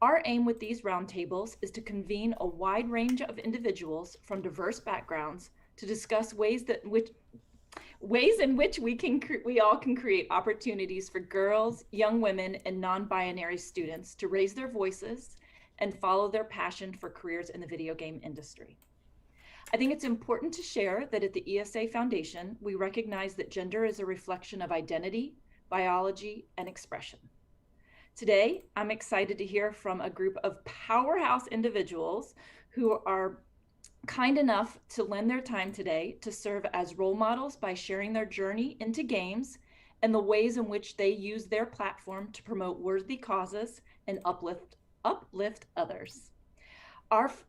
Our aim with these roundtables is to convene a wide range of individuals from diverse backgrounds to discuss ways in which we all can create opportunities for girls, young women, and non-binary students to raise their voices and follow their passion for careers in the video game industry. I think it's important to share that at the ESA Foundation, we recognize that gender is a reflection of identity, biology, and expression. Today, I'm excited to hear from a group of powerhouse individuals who are kind enough to lend their time today to serve as role models by sharing their journey into games and the ways in which they use their platform to promote worthy causes and uplift others.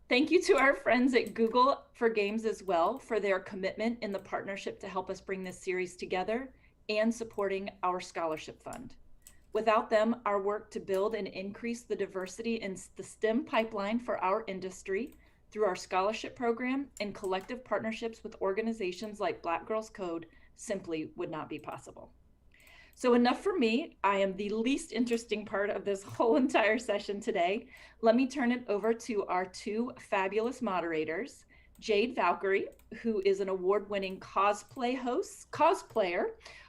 Thank you to our friends at Google for Games as well for their commitment in the partnership to help us bring this series together and supporting our scholarship fund. Without them, our work to build and increase the diversity in the STEM pipeline for our industry through our scholarship program and collective partnerships with organizations like Black Girls Code simply would not be possible. So enough for me. I am the least interesting part of this whole entire session today. Let me turn it over to our two fabulous moderators, Jade Valkyrie, who is an award-winning cosplayer,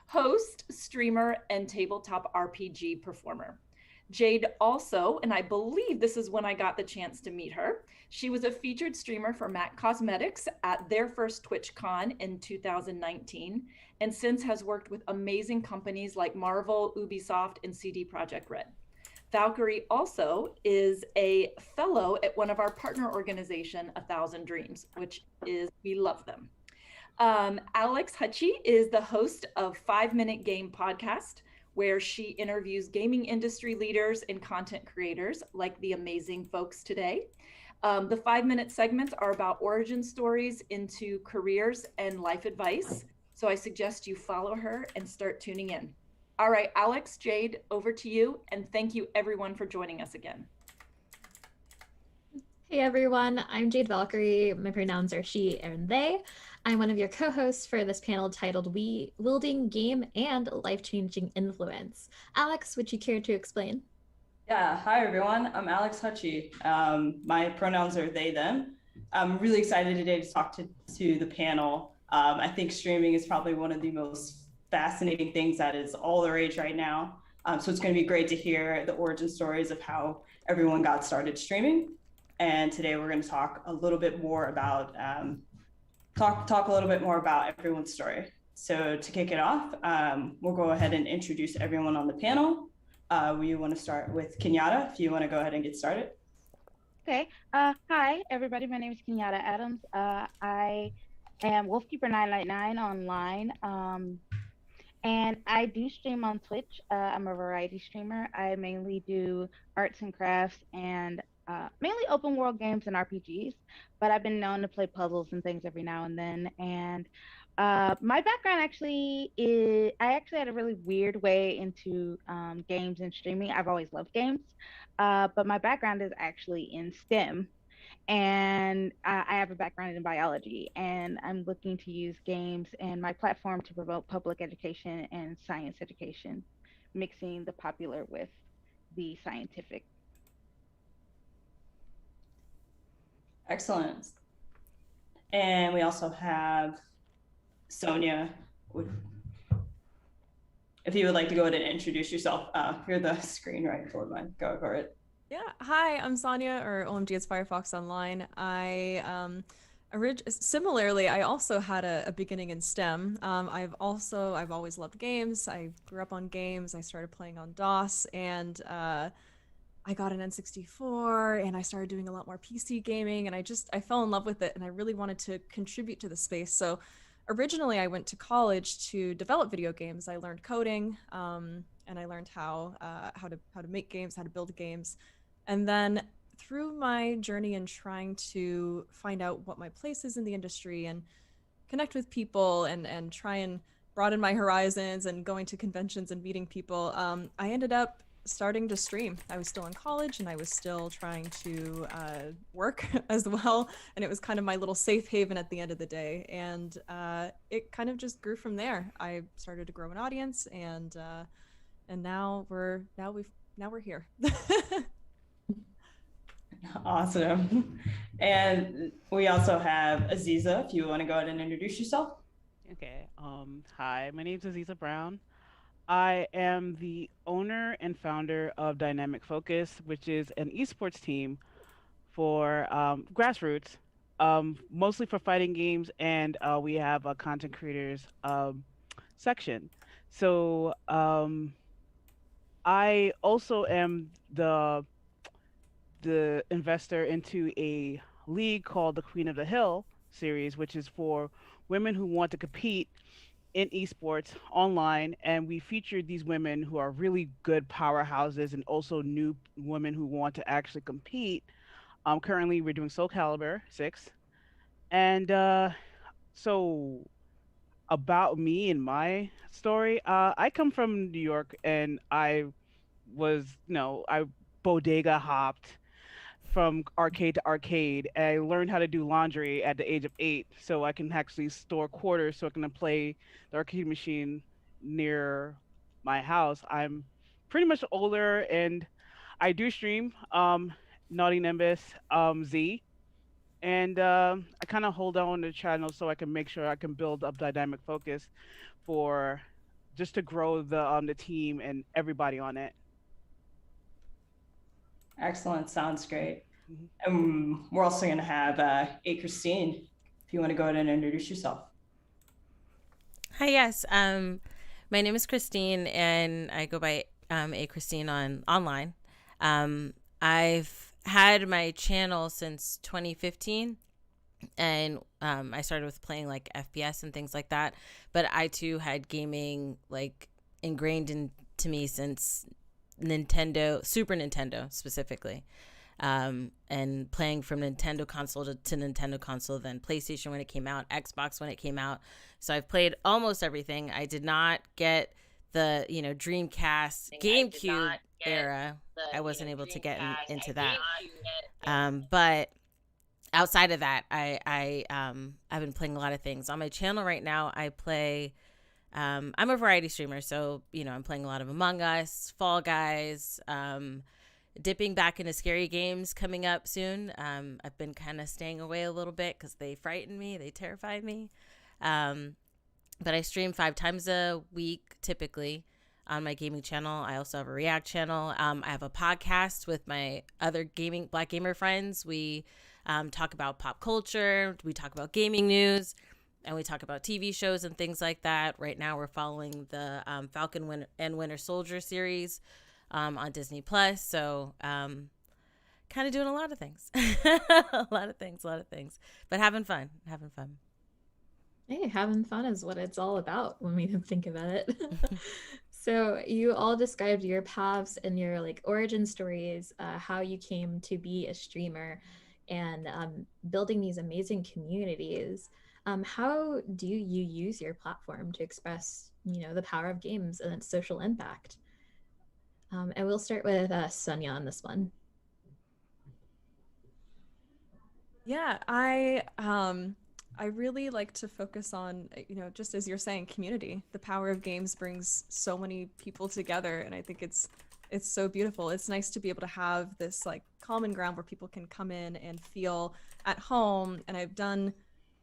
host, streamer, and tabletop RPG performer. Jade also, and I believe this is when I got the chance to meet her, she was a featured streamer for MAC Cosmetics at their first TwitchCon in 2019, and since has worked with amazing companies like Marvel, Ubisoft, and CD Projekt Red. Valkyrie also is a fellow at one of our partner organization, 1,000 Dreams, which is, we love them. Alex Hutchie is the host of 5 Minute Game Podcast, where she interviews gaming industry leaders and content creators like the amazing folks today. The 5-minute segments are about origin stories into careers and life advice. So I suggest you follow her and start tuning in. All right, Alex, Jade, over to you. And thank you everyone for joining us again. Hey everyone, I'm Jade Valkyrie. My pronouns are she and they. I'm one of your co-hosts for this panel titled Wielding Game and Life-Changing Influence. Alex, would you care to explain? Yeah, hi everyone. I'm Alex Hutchie. My pronouns are they, them. I'm really excited today to talk to the panel. I think streaming is probably one of the most fascinating things that is all the rage right now. So it's going to be great to hear the origin stories of how everyone got started streaming. And today we're going to talk a little bit more about talk a little bit more about everyone's story. So to kick it off, we'll go ahead and introduce everyone on the panel. We want to start with Kenyatta, if you want to go ahead and get started. Okay. Hi, everybody. My name is Kenyatta Adams. I am Wolfkeeper999 online, and I do stream on Twitch. I'm a variety streamer. I mainly do arts and crafts and mainly open world games and RPGs, but I've been known to play puzzles and things every now and then. And my background actually is, I actually had a really weird way into games and streaming. I've always loved games, but my background is actually in STEM. And I have a background in biology, and I'm looking to use games and my platform to promote public education and science education, mixing the popular with the scientific. Excellent. And we also have Sonia. If you would like to go ahead and introduce yourself, you're the screen right forward mine. Go for it. Yeah, hi, I'm Sonia, or OMG, it's Firefox Online. Similarly, I also had a beginning in STEM. I've always loved games. I grew up on games. I started playing on DOS, and I got an N64, and I started doing a lot more PC gaming, and I fell in love with it, and I really wanted to contribute to the space. So originally, I went to college to develop video games. I learned coding, and I learned how to make games, how to build games. And then through my journey in trying to find out what my place is in the industry and connect with people and try and broaden my horizons and going to conventions and meeting people, I ended up starting to stream. I was still in college and I was still trying to work as well. And it was kind of my little safe haven at the end of the day. And it kind of just grew from there. I started to grow an audience, and now we're here. Awesome. And we also have Aziza, if you want to go ahead and introduce yourself. Okay. Hi, my name is Aziza Brown. I am the owner and founder of Dynamic Focus, which is an esports team for grassroots, mostly for fighting games, and we have a content creators section. So I also am the investor into a league called the Queen of the Hill series, which is for women who want to compete in esports online. And we featured these women who are really good powerhouses and also new women who want to actually compete. Currently, we're doing Soul Calibur 6. And so, about me and my story, I come from New York and I was, I bodega hopped from arcade to arcade. I learned how to do laundry at the age of 8, so I can actually store quarters so I can play the arcade machine near my house. I'm pretty much older, and I do stream Naughty Nimbus Z, and I kind of hold on to the channel so I can make sure I can build up dynamic focus for just to grow the team and everybody on it. Excellent. Sounds great. Mhm. And we're also going to have A. Christine, if you want to go ahead and introduce yourself. Hi, yes. My name is Christine, and I go by A Christine online. I've had my channel since 2015, and I started with playing like FPS and things like that. But I too had gaming like ingrained into me since Super Nintendo specifically. And playing from Nintendo console to Nintendo console, then PlayStation when it came out, Xbox when it came out. So I've played almost everything. I did not get the, Dreamcast, GameCube era. I wasn't able to get into that. But outside of that, I've been playing a lot of things. On my channel right now, I play, I'm a variety streamer. So, I'm playing a lot of Among Us, Fall Guys, dipping back into scary games coming up soon. I've been kind of staying away a little bit because they frighten me. They terrify me. But I stream 5 times a week typically on my gaming channel. I also have a React channel. I have a podcast with my other Black gamer friends. We talk about pop culture. We talk about gaming news. And we talk about TV shows and things like that. Right now we're following the Falcon and Winter Soldier series on Disney Plus. So kind of doing a lot of things. a lot of things. But having fun. Hey, having fun is what it's all about when we think about it. So you all described your paths and your origin stories, how you came to be a streamer and building these amazing communities. How do you use your platform to express, the power of games and its social impact? And we'll start with Sonia on this one. Yeah, I really like to focus on, just as you're saying, community. The power of games brings so many people together, and I think it's so beautiful. It's nice to be able to have this common ground where people can come in and feel at home. And I've done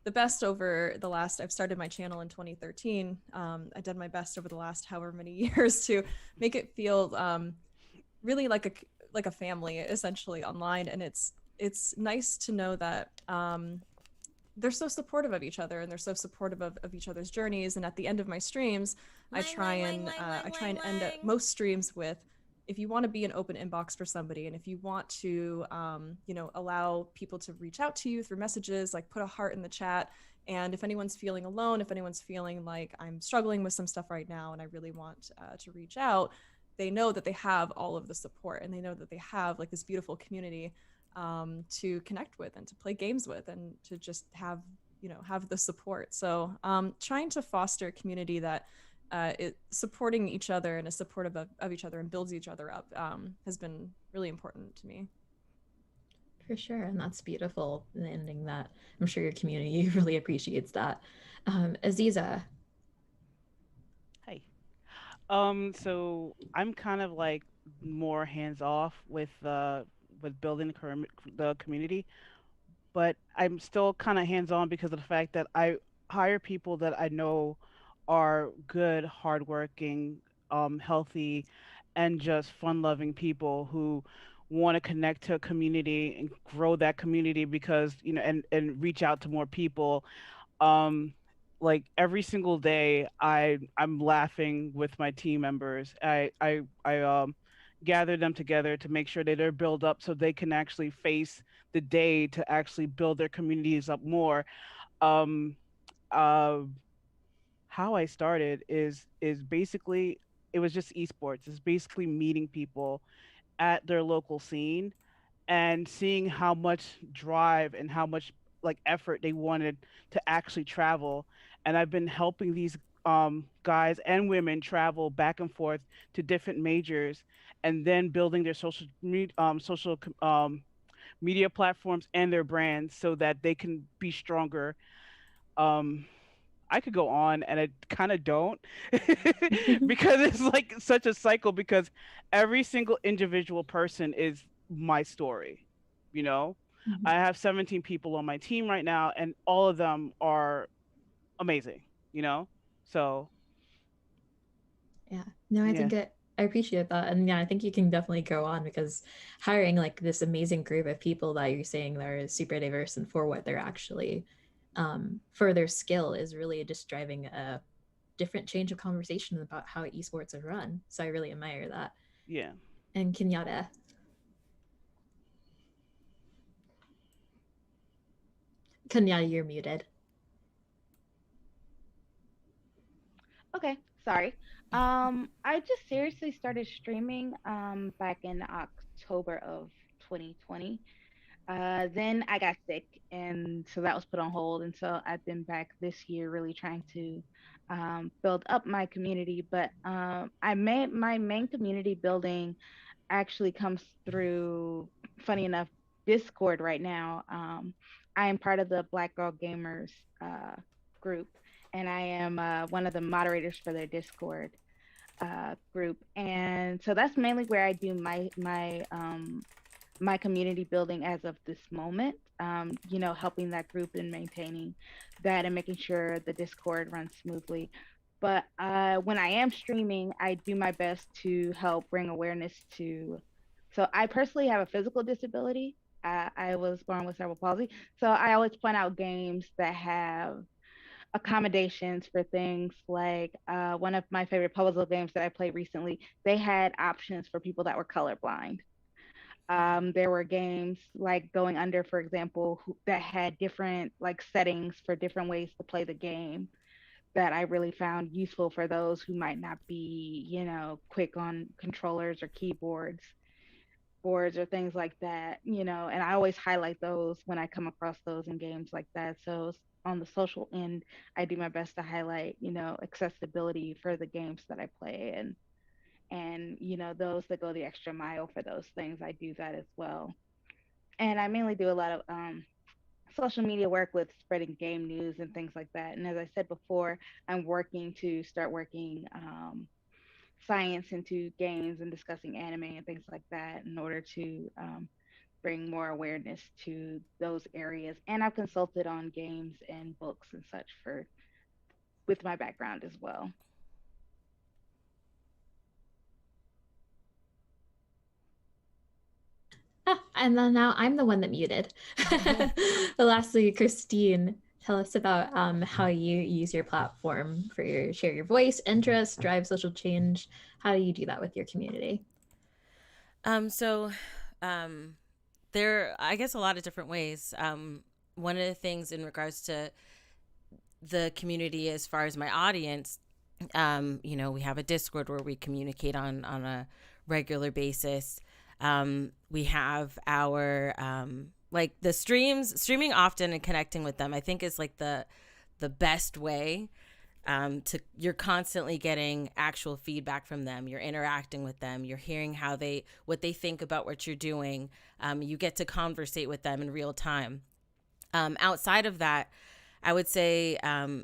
the best I've started my channel in 2013. I did my best over the last however many years to make it feel really like a family essentially online. And it's nice to know that they're so supportive of each other and they're so supportive of each other's journeys. And at the end of my streams, I try and end up most streams with, if you want to be an open inbox for somebody, and if you want to, allow people to reach out to you through messages, put a heart in the chat. And if anyone's feeling alone, if anyone's feeling like I'm struggling with some stuff right now and I really want to reach out, they know that they have all of the support, and they know that they have this beautiful community to connect with and to play games with and to just have the support. So trying to foster a community that is supporting each other and is supportive of each other and builds each other up has been really important to me. For sure, and that's beautiful, and ending that. I'm sure your community really appreciates that. Aziza. Hi. So I'm kind of more hands off with with building the community, but I'm still kind of hands on because of the fact that I hire people that I know are good, hardworking, healthy, and just fun loving people who want to connect to a community and grow that community because, and reach out to more people. um like every single day I'm laughing with my team members. I gather them together to make sure that they're built up so they can actually face the day to actually build their communities up more. um uh how I started is basically, it was just esports. It's basically meeting people at their local scene and seeing how much drive and how much like effort they wanted to actually travel. And I've been helping these guys and women travel back and forth to different majors, and then building their media platforms and their brands so that they can be stronger. um I could go on, and I kind of don't because it's like such a cycle, because every single individual person is my story, you know? Mhm. I have 17 people on my team right now, and all of them are amazing, you know? So, Yeah. No, I yeah. think I appreciate that. And yeah, I think you can definitely go on because hiring like this amazing group of people that you're saying that are super diverse and for what they're actually for their skill is really just driving a different change of conversation about how esports are run. So I really admire that. Yeah. And Kenyatta. Kenyatta, you're muted. Okay, sorry. I just seriously started streaming back in October of 2020. Then I got sick, and so that was put on hold. And so I've been back this year, really trying to build up my community. But I made my main community building actually comes through, funny enough, Discord right now. I am part of the Black Girl Gamers uh, group, and I am one of the moderators for their Discord group. And so that's mainly where I do my community building as of this moment. Helping that group and maintaining that and making sure the Discord runs smoothly. But when I am streaming, I do my best to help bring awareness to. So I personally have a physical disability. I was born with cerebral palsy. So I always point out games that have accommodations for things like one of my favorite puzzle games that I played recently. They had options for people that were colorblind. There were games like Going Under, for example, that had different like settings for different ways to play the game that I really found useful for those who might not be, quick on controllers or keyboards, boards or things like that, and I always highlight those when I come across those in games like that. So on the social end, I do my best to highlight, accessibility for the games that I play and those that go the extra mile for those things, I do that as well. And I mainly do a lot of social media work with spreading game news and things like that. And as I said before, I'm working to start working science into games and discussing anime and things like that in order to bring more awareness to those areas. And I've consulted on games and books and such for with my background as well. And then now I'm the one that muted. But lastly, Christine, tell us about how you use your platform for share your voice, interests, drive social change. How do you do that with your community? So there are, I guess, a lot of different ways. One of the things in regards to the community as far as my audience, we have a Discord where we communicate on a regular basis. We have our like the streaming often and connecting with them, I think, is like the best way. You're constantly getting actual feedback from them. You're interacting with them. You're hearing what they think about what you're doing. You get to conversate with them in real time. Outside of that, I would say,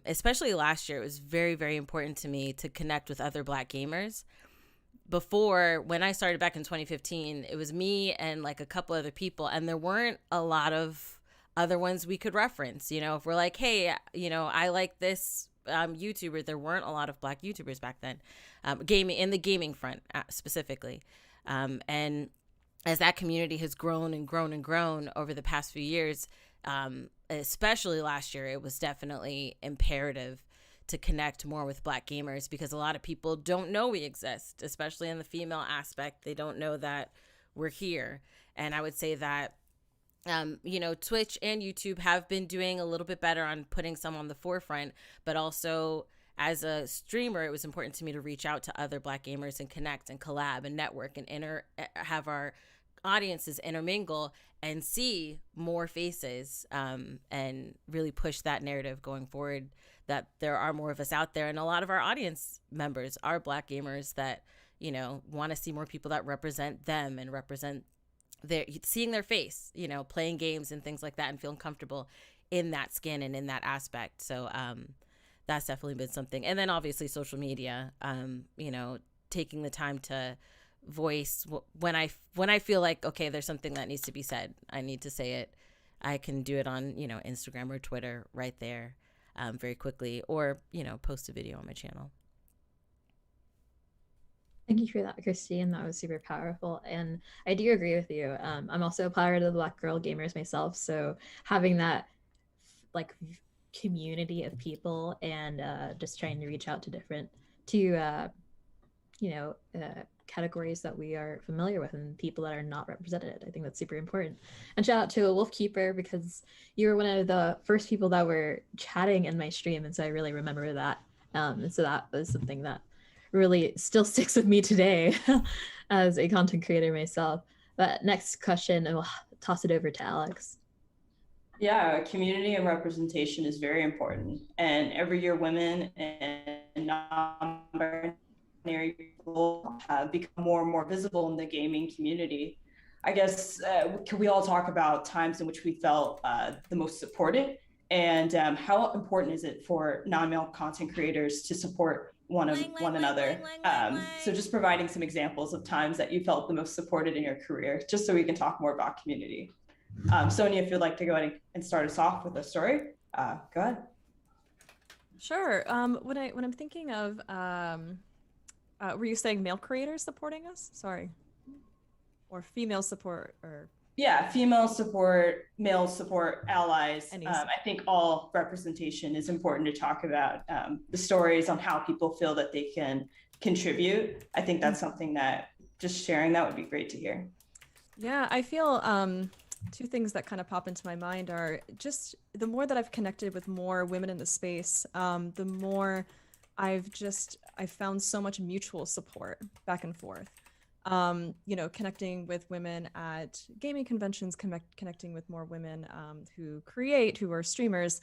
especially last year, it was very, very important to me to connect with other Black gamers, before, when I started back in 2015, it was me and like a couple other people, and there weren't a lot of other ones we could reference. You know, if we're like, hey, you know, I like this YouTuber, there weren't a lot of Black YouTubers back then, gaming, in the gaming front specifically. And as that community has grown and grown and grown over the past few years, especially last year, it was definitely imperative to connect more with Black gamers, because a lot of people don't know we exist, especially in the female aspect. They don't know that we're here. And I would say that, you know, Twitch and YouTube have been doing a little bit better on putting some on the forefront, but also as a streamer, it was important to me to reach out to other Black gamers and connect and collab and network and have our audiences intermingle and see more faces, and really push that narrative going forward, that there are more of us out there, and a lot of our audience members are Black gamers that, you know, want to see more people that represent them and represent their, seeing their face, you know, playing games and things like that, and feeling comfortable in that skin and in that aspect. So that's definitely been something. And then obviously social media, you know, taking the time to voice when I feel like, okay, there's something that needs to be said, I need to say it. I can do it on, you know, Instagram or Twitter right there, very quickly, or, you know, post a video on my channel. Thank you for that, Christine. That was super powerful. And I do agree with you. I'm also a part of the Black Girl Gamers myself. So having that like community of people and just trying to reach out to different, categories that we are familiar with and people that are not represented. I think that's super important. And shout out to a Wolf Keeper, because you were one of the first people that were chatting in my stream. And so I really remember that. And so that was something that really still sticks with me today as a content creator myself. But next question, and we'll toss it over to Alex. Yeah, community and representation is very important. And every year, women and non-binary people have become more and more visible in the gaming community. I guess, can we all talk about times in which we felt the most supported? And how important is it for non-male content creators to support one another? So just providing some examples of times that you felt the most supported in your career, just so we can talk more about community. Sonia, if you'd like to go ahead and start us off with a story, go ahead. Sure. When I'm thinking of, were you saying male creators supporting us? Sorry. Or female support, or? Yeah, female support, male support, allies. I think all representation is important to talk about, the stories on how people feel that they can contribute. I think that's something that just sharing that would be great to hear. Yeah, I feel two things that kind of pop into my mind are just the more that I've connected with more women in the space, the more I've found so much mutual support back and forth. You know, connecting with women at gaming conventions, connecting with more women who are streamers,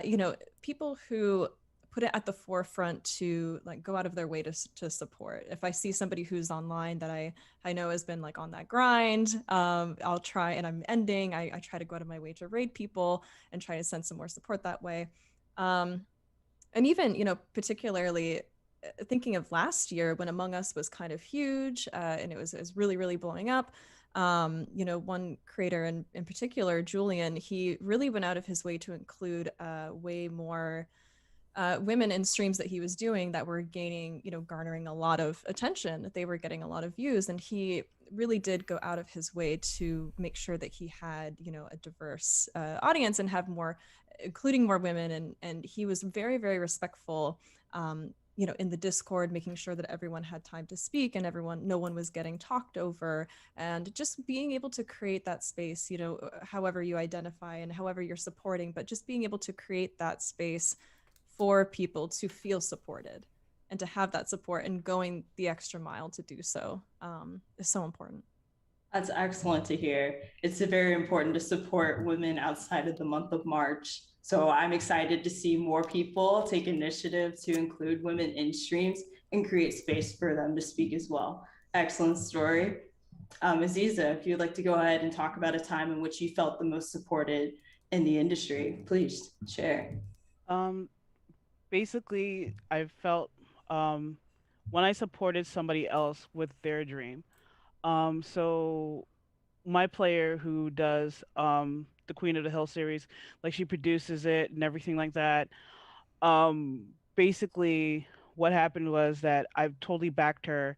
you know, people who put it at the forefront to like go out of their way to support. If I see somebody who's online that I know has been like on that grind, I'll try, and I'm ending, I try to go out of my way to raid people and try to send some more support that way. And even, you know, particularly thinking of last year when Among Us was kind of huge, and it was really, really blowing up. You know, one creator in particular, Julian, he really went out of his way to include way more women in streams that he was doing that were garnering a lot of attention. They were getting a lot of views, and he really did go out of his way to make sure that he had, you know, a diverse audience and have more, including more women. And he was very, very respectful, you know, in the Discord, making sure that everyone had time to speak and no one was getting talked over, and just being able to create that space, you know, however you identify and however you're supporting, but just being able to create that space for people to feel supported and to have that support, and going the extra mile to do so is so important. That's excellent to hear. It's very important to support women outside of the month of March. So I'm excited to see more people take initiative to include women in streams and create space for them to speak as well. Excellent story. Aziza, if you'd like to go ahead and talk about a time in which you felt the most supported in the industry, please share. Basically, I felt when I supported somebody else with their dream. So my player who does the Queen of the Hill series, like she produces it and everything like that. Basically, what happened was that I totally backed her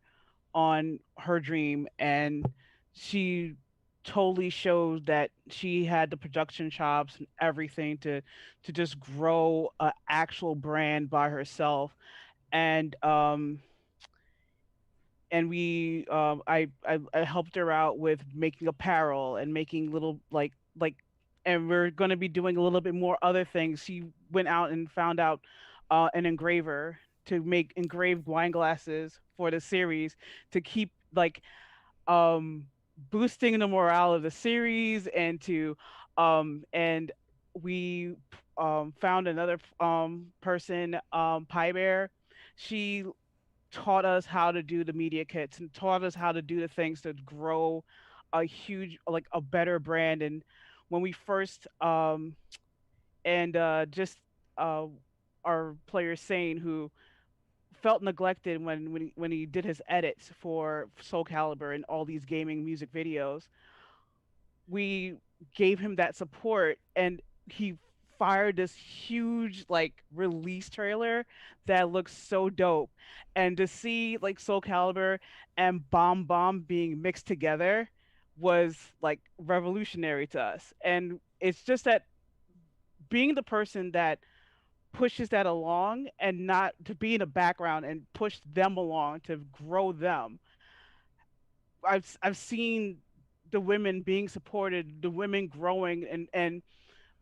on her dream, and she totally showed that she had the production chops and everything to just grow a actual brand by herself. And we I helped her out with making apparel and making little like and we're going to be doing a little bit more other things. She went out and found out an engraver to make engraved wine glasses for the series to keep like um boosting the morale of the series, and to and we found another person, Pie Bear. She taught us how to do the media kits and taught us how to do the things to grow a huge, like a better brand. And when we first and just uh our player Sane, who felt neglected when he did his edits for Soul Calibur and all these gaming music videos, we gave him that support, and he fired this huge like release trailer that looks so dope. And to see like Soul Calibur and Bomb Bomb being mixed together was like revolutionary to us. And it's just that being the person that pushes that along and not to be in the background and push them along to grow them. I've seen the women being supported, the women growing, and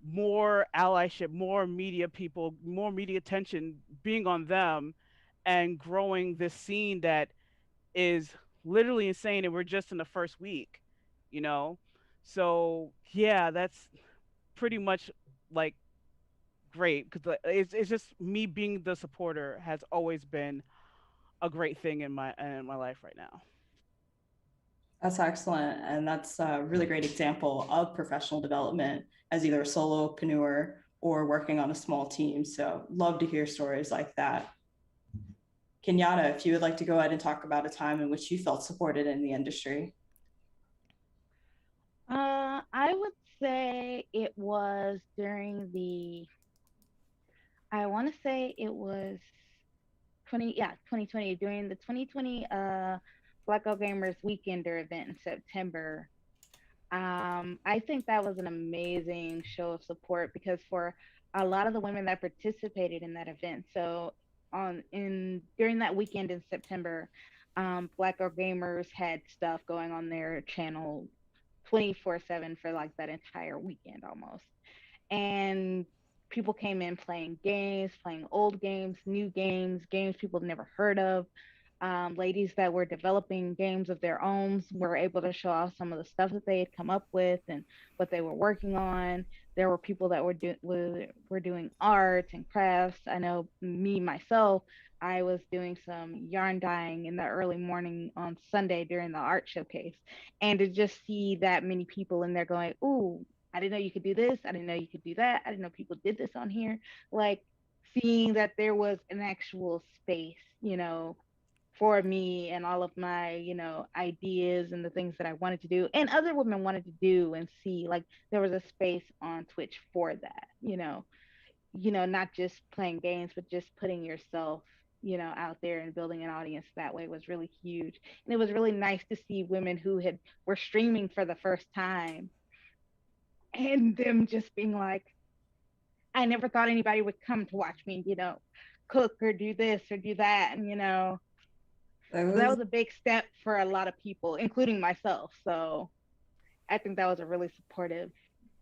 more allyship, more media people, more media attention being on them, and growing this scene that is literally insane. And we're just in the first week, you know? So yeah, that's pretty much like great, because it's just me being the supporter has always been a great thing in my life right now. That's excellent. And that's a really great example of professional development as either a solopreneur or working on a small team. So love to hear stories like that. Kenyatta, if you would like to go ahead and talk about a time in which you felt supported in the industry. I would say it was during the, I want to say it was 2020, during the 2020 Blackout Gamers Weekender event in September. I think that was an amazing show of support because for a lot of the women that participated in that event, so on in during that weekend in September, Blackout Gamers had stuff going on their channel 24/7 for like that entire weekend almost. And people came in playing games, playing old games, new games, games people have never heard of. Ladies that were developing games of their own were able to show off some of the stuff that they had come up with and what they were working on. There were people that were doing art and crafts. I know me myself, I was doing some yarn dyeing in the early morning on Sunday during the art showcase, and to just see that many people in there going, "Ooh, I didn't know you could do this. I didn't know you could do that. I didn't know people did this on here." Like seeing that there was an actual space, for me and all of my, ideas and the things that I wanted to do and other women wanted to do and see, like there was a space on Twitch for that, not just playing games, but just putting yourself, out there and building an audience that way was really huge. And it was really nice to see women who were streaming for the first time and them just being like, I never thought anybody would come to watch me, cook or do this or do that. And, that was a big step for a lot of people, including myself. So I think that was a really supportive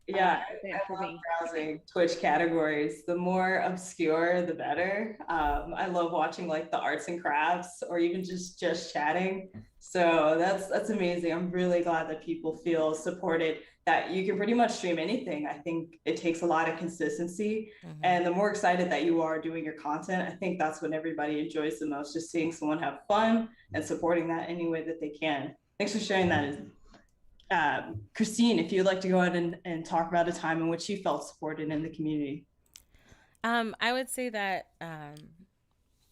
event for me. Browsing Twitch categories. The more obscure, the better. I love watching like the arts and crafts or even just chatting. So that's amazing. I'm really glad that people feel supported, that you can pretty much stream anything. I think it takes a lot of consistency. And the more excited that you are doing your content, I think that's what everybody enjoys the most, just seeing someone have fun and supporting that any way that they can. Thanks for sharing that. Christine, if you'd like to go ahead and talk about a time in which you felt supported in the community. I would say that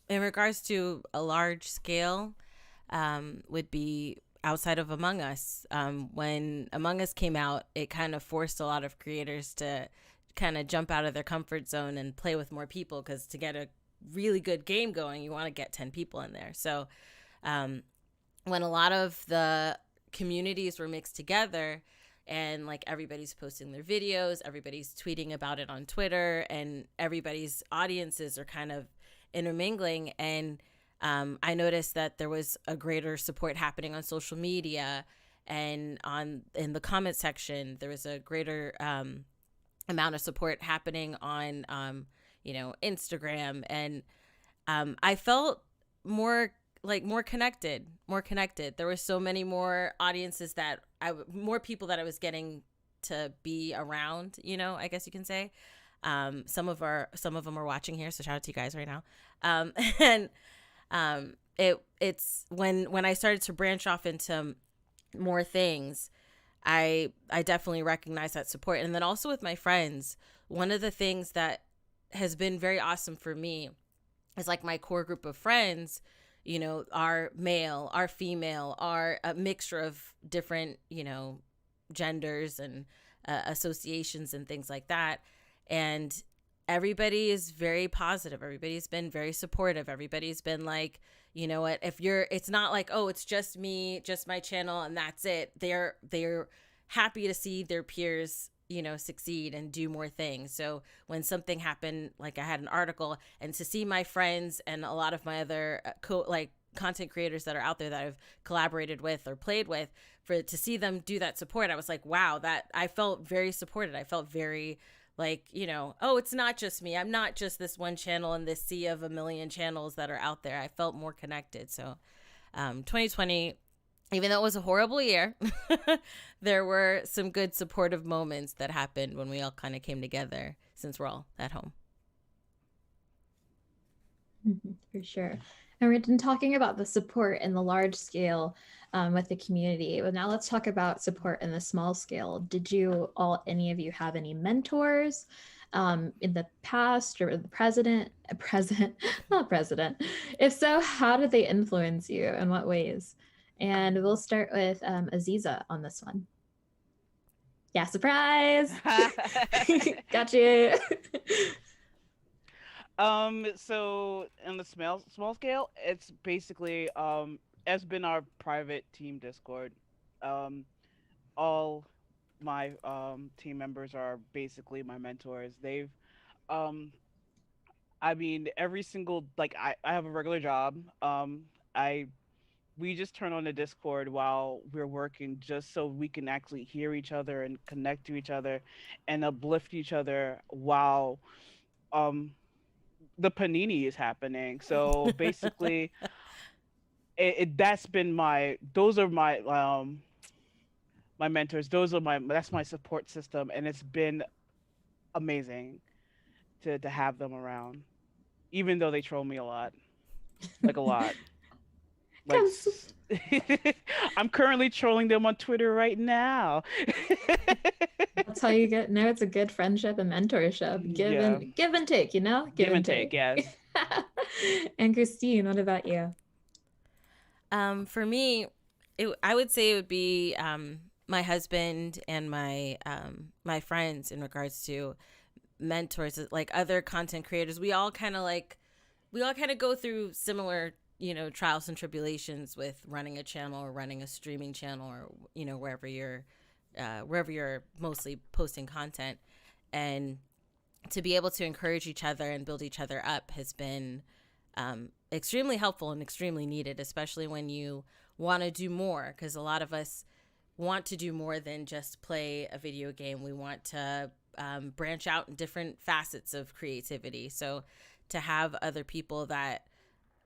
in regards to a large scale, would be outside of Among Us. When Among Us came out, it kind of forced a lot of creators to kind of jump out of their comfort zone and play with more people, because to get a really good game going, you want to get 10 people in there. So when a lot of the communities were mixed together, and like everybody's posting their videos, everybody's tweeting about it on Twitter, and everybody's audiences are kind of intermingling, and I noticed that there was a greater support happening on social media, and in the comment section there was a greater amount of support happening on Instagram, and I felt more connected. There were so many more audiences that more people that I was getting to be around, I guess you can say. Some of them are watching here, so shout out to you guys right now. And it's when I started to branch off into more things, I definitely recognize that support. And then also with my friends, one of the things that has been very awesome for me is like my core group of friends, are male, are female, are a mixture of different, genders and associations and things like that. And everybody is very positive. Everybody's been very supportive. Everybody's been like, you know what, it's not like, oh, it's just me, just my channel, and that's it. They're happy to see their peers, succeed and do more things. So when something happened, like I had an article, and to see my friends and a lot of my other content creators that are out there that I've collaborated with or played with, to see them do that support, I was like, wow, that I felt very supported. I felt very like, oh, it's not just me. I'm not just this one channel in this sea of a million channels that are out there. I felt more connected. So 2020, even though it was a horrible year, there were some good supportive moments that happened when we all kind of came together, since we're all at home. For sure. And we've been talking about the support in the large scale with the community. But now let's talk about support in the small scale. Did any of you have any mentors in the past, or the present, not president? If so, how did they influence you? In what ways? And we'll start with Aziza on this one. Yeah, surprise! Got you. So in the small scale, it's basically has been our private team Discord. All my team members are basically my mentors. They've I mean, every single, I have a regular job. I we just turn on the Discord while we're working, just so we can actually hear each other and connect to each other and uplift each other while um the panini is happening. So basically, that's been those are my mentors. That's my support system, and it's been amazing to have them around, even though they troll me a lot, like a lot. Like, I'm currently trolling them on Twitter right now. That's how you know it's a good friendship and mentorship. Give and take, Give and take, yes. And Christine, what about you? For me, I would say it would be my husband and my friends, in regards to mentors, like other content creators. We all kind of go through similar, trials and tribulations with running a channel or running a streaming channel, or wherever you're mostly posting content. And to be able to encourage each other and build each other up has been extremely helpful and extremely needed, especially when you want to do more, because a lot of us want to do more than just play a video game. We want to branch out in different facets of creativity. So to have other people that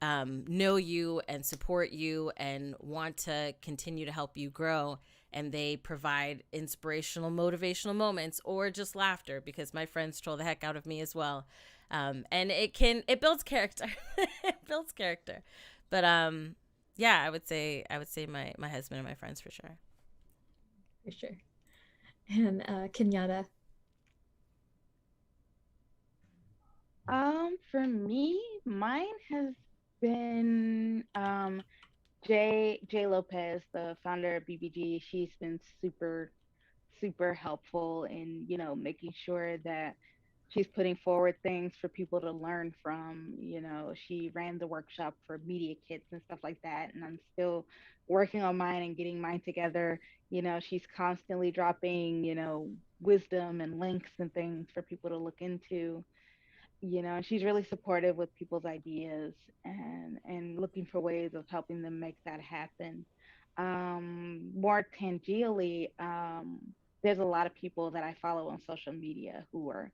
know you and support you and want to continue to help you grow, and they provide inspirational, motivational moments, or just laughter, because my friends troll the heck out of me as well. And it builds character. It builds character. But yeah, I would say my husband and my friends, for sure. For sure. And Kenyatta. For me, mine has been Jay Lopez, the founder of BBG. She's been super helpful in, making sure that she's putting forward things for people to learn from. She ran the workshop for media kits and stuff like that, and I'm still working on mine and getting mine together. She's constantly dropping, wisdom and links and things for people to look into. And she's really supportive with people's ideas and looking for ways of helping them make that happen. More tangentially, there's a lot of people that I follow on social media who are,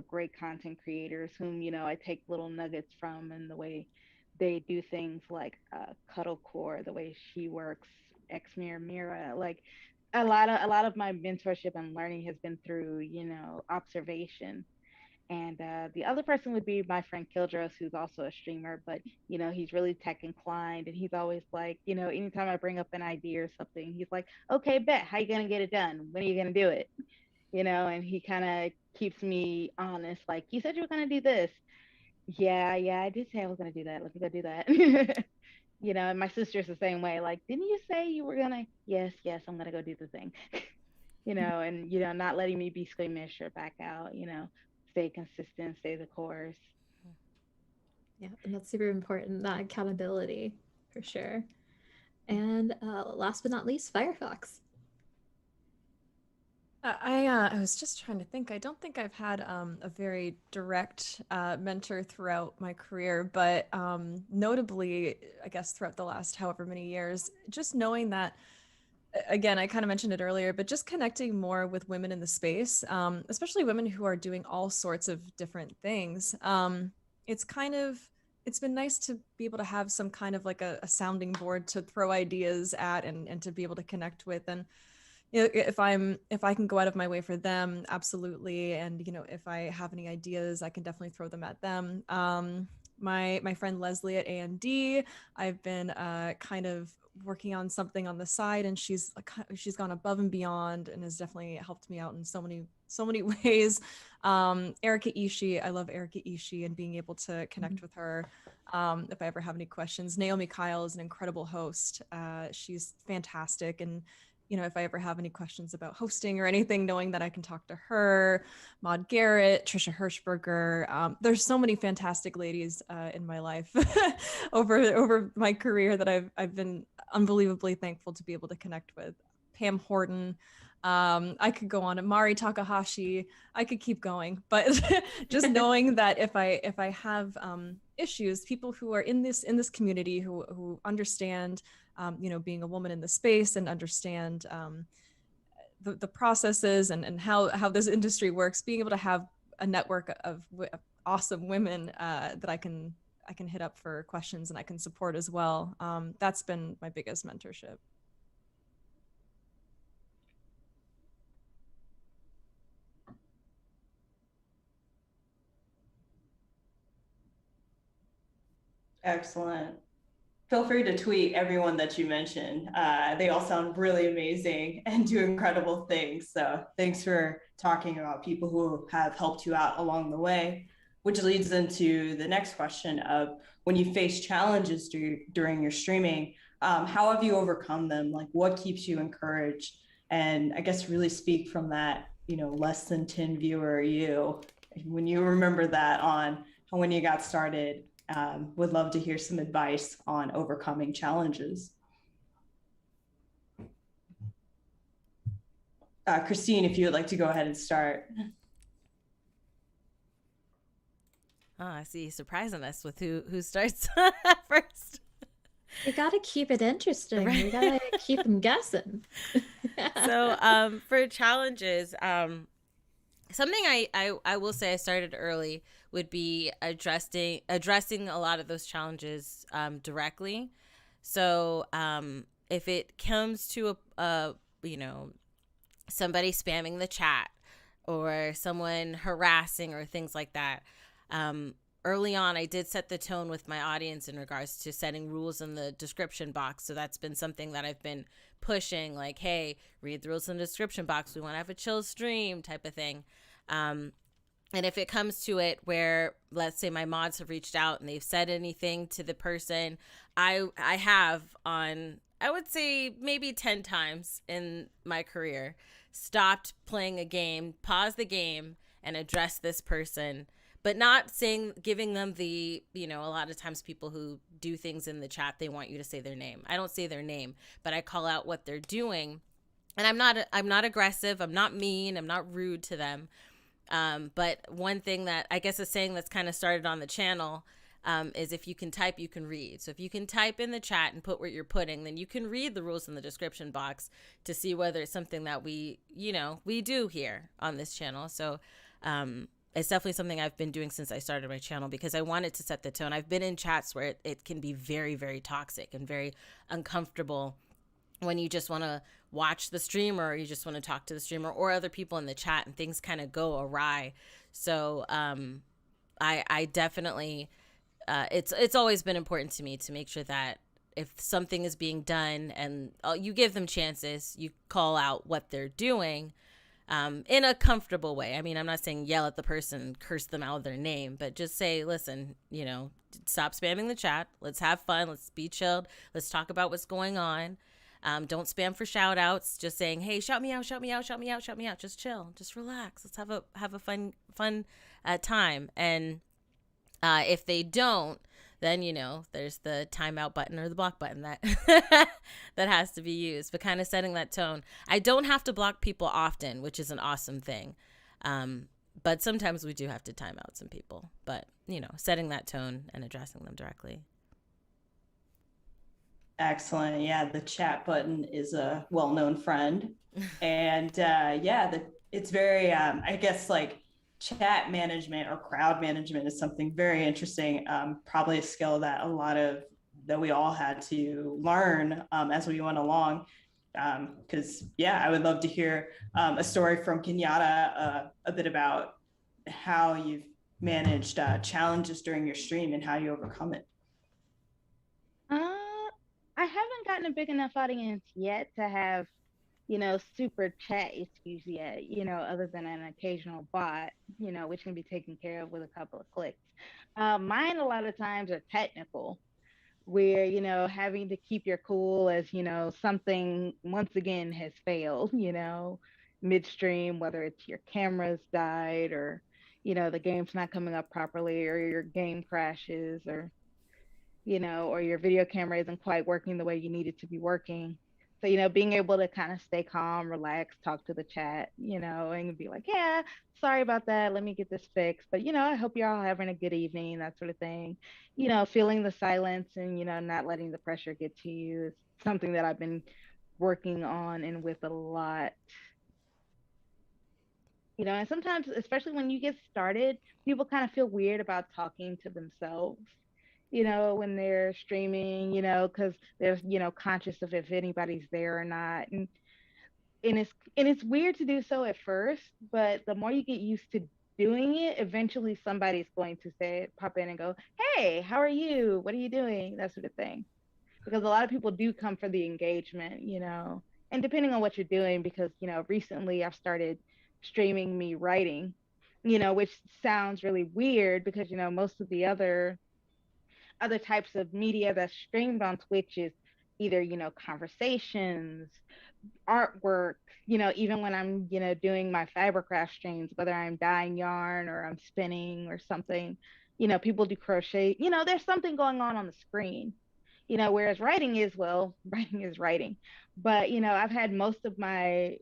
great content creators whom, I take little nuggets from, and the way they do things like Cuddle Core, the way she works, X Mira. Like a lot of my mentorship and learning has been through, observation. And the other person would be my friend Kildros, who's also a streamer, but he's really tech inclined, and he's always like, anytime I bring up an idea or something, he's like, "Okay, bet, how you gonna get it done? When are you gonna do it?" And he kind of keeps me honest. Like, "You said you were gonna do this." Yeah, I did say I was gonna do that. Let me go do that. And my sister's the same way. Like, "Didn't you say you were gonna?" Yes, I'm gonna go do the thing. And not letting me be squeamish or back out. Stay consistent, stay the course. Yeah, and that's super important, that accountability for sure. And last but not least, Firefox. I was just trying to think. I don't think I've had a very direct mentor throughout my career, but notably, I guess throughout the last however many years, just knowing that, again, I kind of mentioned it earlier, but just connecting more with women in the space, especially women who are doing all sorts of different things. It's been nice to be able to have some kind of like a sounding board to throw ideas at and to be able to connect with. And if I can go out of my way for them, absolutely. And if I have any ideas, I can definitely throw them at them. My friend Leslie at A&D, I've been kind of working on something on the side, and she's gone above and beyond and has definitely helped me out in so many ways. Erica Ishii, I love Erica Ishii and being able to connect with her if I ever have any questions. Naomi Kyle is an incredible host. She's fantastic, and if I ever have any questions about hosting or anything, knowing that I can talk to her. Maud Garrett, Trisha Hirschberger. There's so many fantastic ladies in my life over my career that I've been unbelievably thankful to be able to connect with. Pam Horton. I could go on. Mari Takahashi. I could keep going, but just knowing that if I have issues, people who are in this community who understand, being a woman in the space and understand the processes and how this industry works, being able to have a network of awesome women that I can hit up for questions and I can support as well. That's been my biggest mentorship. Excellent. Feel free to tweet everyone that you mentioned. They all sound really amazing and do incredible things. So thanks for talking about people who have helped you out along the way, which leads into the next question of, when you face challenges during your streaming, how have you overcome them? Like, what keeps you encouraged? And I guess really speak from that, less than 10 viewer you, when you remember that on when you got started. Would love to hear some advice on overcoming challenges. Christine, if you would like to go ahead and start. Oh, I see you surprising us with who starts first. We gotta keep it interesting. Right. We gotta keep them guessing. So for challenges, something I will say I started early would be addressing a lot of those challenges directly. So if it comes to a somebody spamming the chat or someone harassing or things like that, early on I did set the tone with my audience in regards to setting rules in the description box. So that's been something that I've been pushing, like, hey, read the rules in the description box. We want to have a chill stream type of thing. And if it comes to it where, let's say my mods have reached out and they've said anything to the person, I have on, I would say maybe 10 times in my career, stopped playing a game, paused the game, and addressed this person. But not saying, giving them the, a lot of times people who do things in the chat, they want you to say their name. I don't say their name, but I call out what they're doing. And I'm not aggressive. I'm not mean. I'm not rude to them. But one thing that I guess a saying that's kind of started on the channel is if you can type, you can read. So if you can type in the chat and put what you're putting, then you can read the rules in the description box to see whether it's something that we do here on this channel. So it's definitely something I've been doing since I started my channel because I wanted to set the tone. I've been in chats where it can be very, very toxic and very uncomfortable when you just want to watch the streamer or you just want to talk to the streamer or other people in the chat and things kind of go awry. So I definitely, it's always been important to me to make sure that if something is being done and you give them chances, you call out what they're doing in a comfortable way. I mean, I'm not saying yell at the person, curse them out of their name, but just say, listen, stop spamming the chat. Let's have fun. Let's be chilled. Let's talk about what's going on. Don't spam for shout outs, just saying, hey, shout me out, shout me out, shout me out, shout me out. Just chill, just relax. Let's have a fun time. And if they don't, then, there's the timeout button or the block button that that has to be used, but kind of setting that tone. I don't have to block people often, which is an awesome thing. But sometimes we do have to time out some people, but, setting that tone and addressing them directly. Excellent. Yeah, the chat button is a well-known friend. And it's very, I guess, like chat management or crowd management is something very interesting. Probably a skill that we all had to learn as we went along. Because, I would love to hear a story from Kenyatta a bit about how you've managed challenges during your stream and how you overcome it. I haven't gotten a big enough audience yet to have, super chat issues yet, other than an occasional bot, which can be taken care of with a couple of clicks. Mine a lot of times are technical, where, having to keep your cool as, something once again has failed, midstream, whether it's your camera's died or, the game's not coming up properly or your game crashes or or your video camera isn't quite working the way you need it to be working. So, being able to kind of stay calm, relax, talk to the chat, and be like, yeah, sorry about that. Let me get this fixed. But, I hope you're all having a good evening, that sort of thing. Feeling the silence and, not letting the pressure get to you is something that I've been working on and with a lot. And sometimes, especially when you get started, people kind of feel weird about talking to themselves. When they're streaming, because they're, conscious of if anybody's there or not. And it's weird to do so at first, but the more you get used to doing it, eventually somebody's going to pop in and go, hey, how are you? What are you doing? That sort of thing. Because a lot of people do come for the engagement, and depending on what you're doing, because, recently I've started streaming me writing, which sounds really weird because, most of the other types of media that's streamed on Twitch is either, conversations, artwork, even when I'm, doing my fibercraft streams, whether I'm dyeing yarn or I'm spinning or something, people do crochet, there's something going on the screen, whereas writing is writing. But, I've had most of my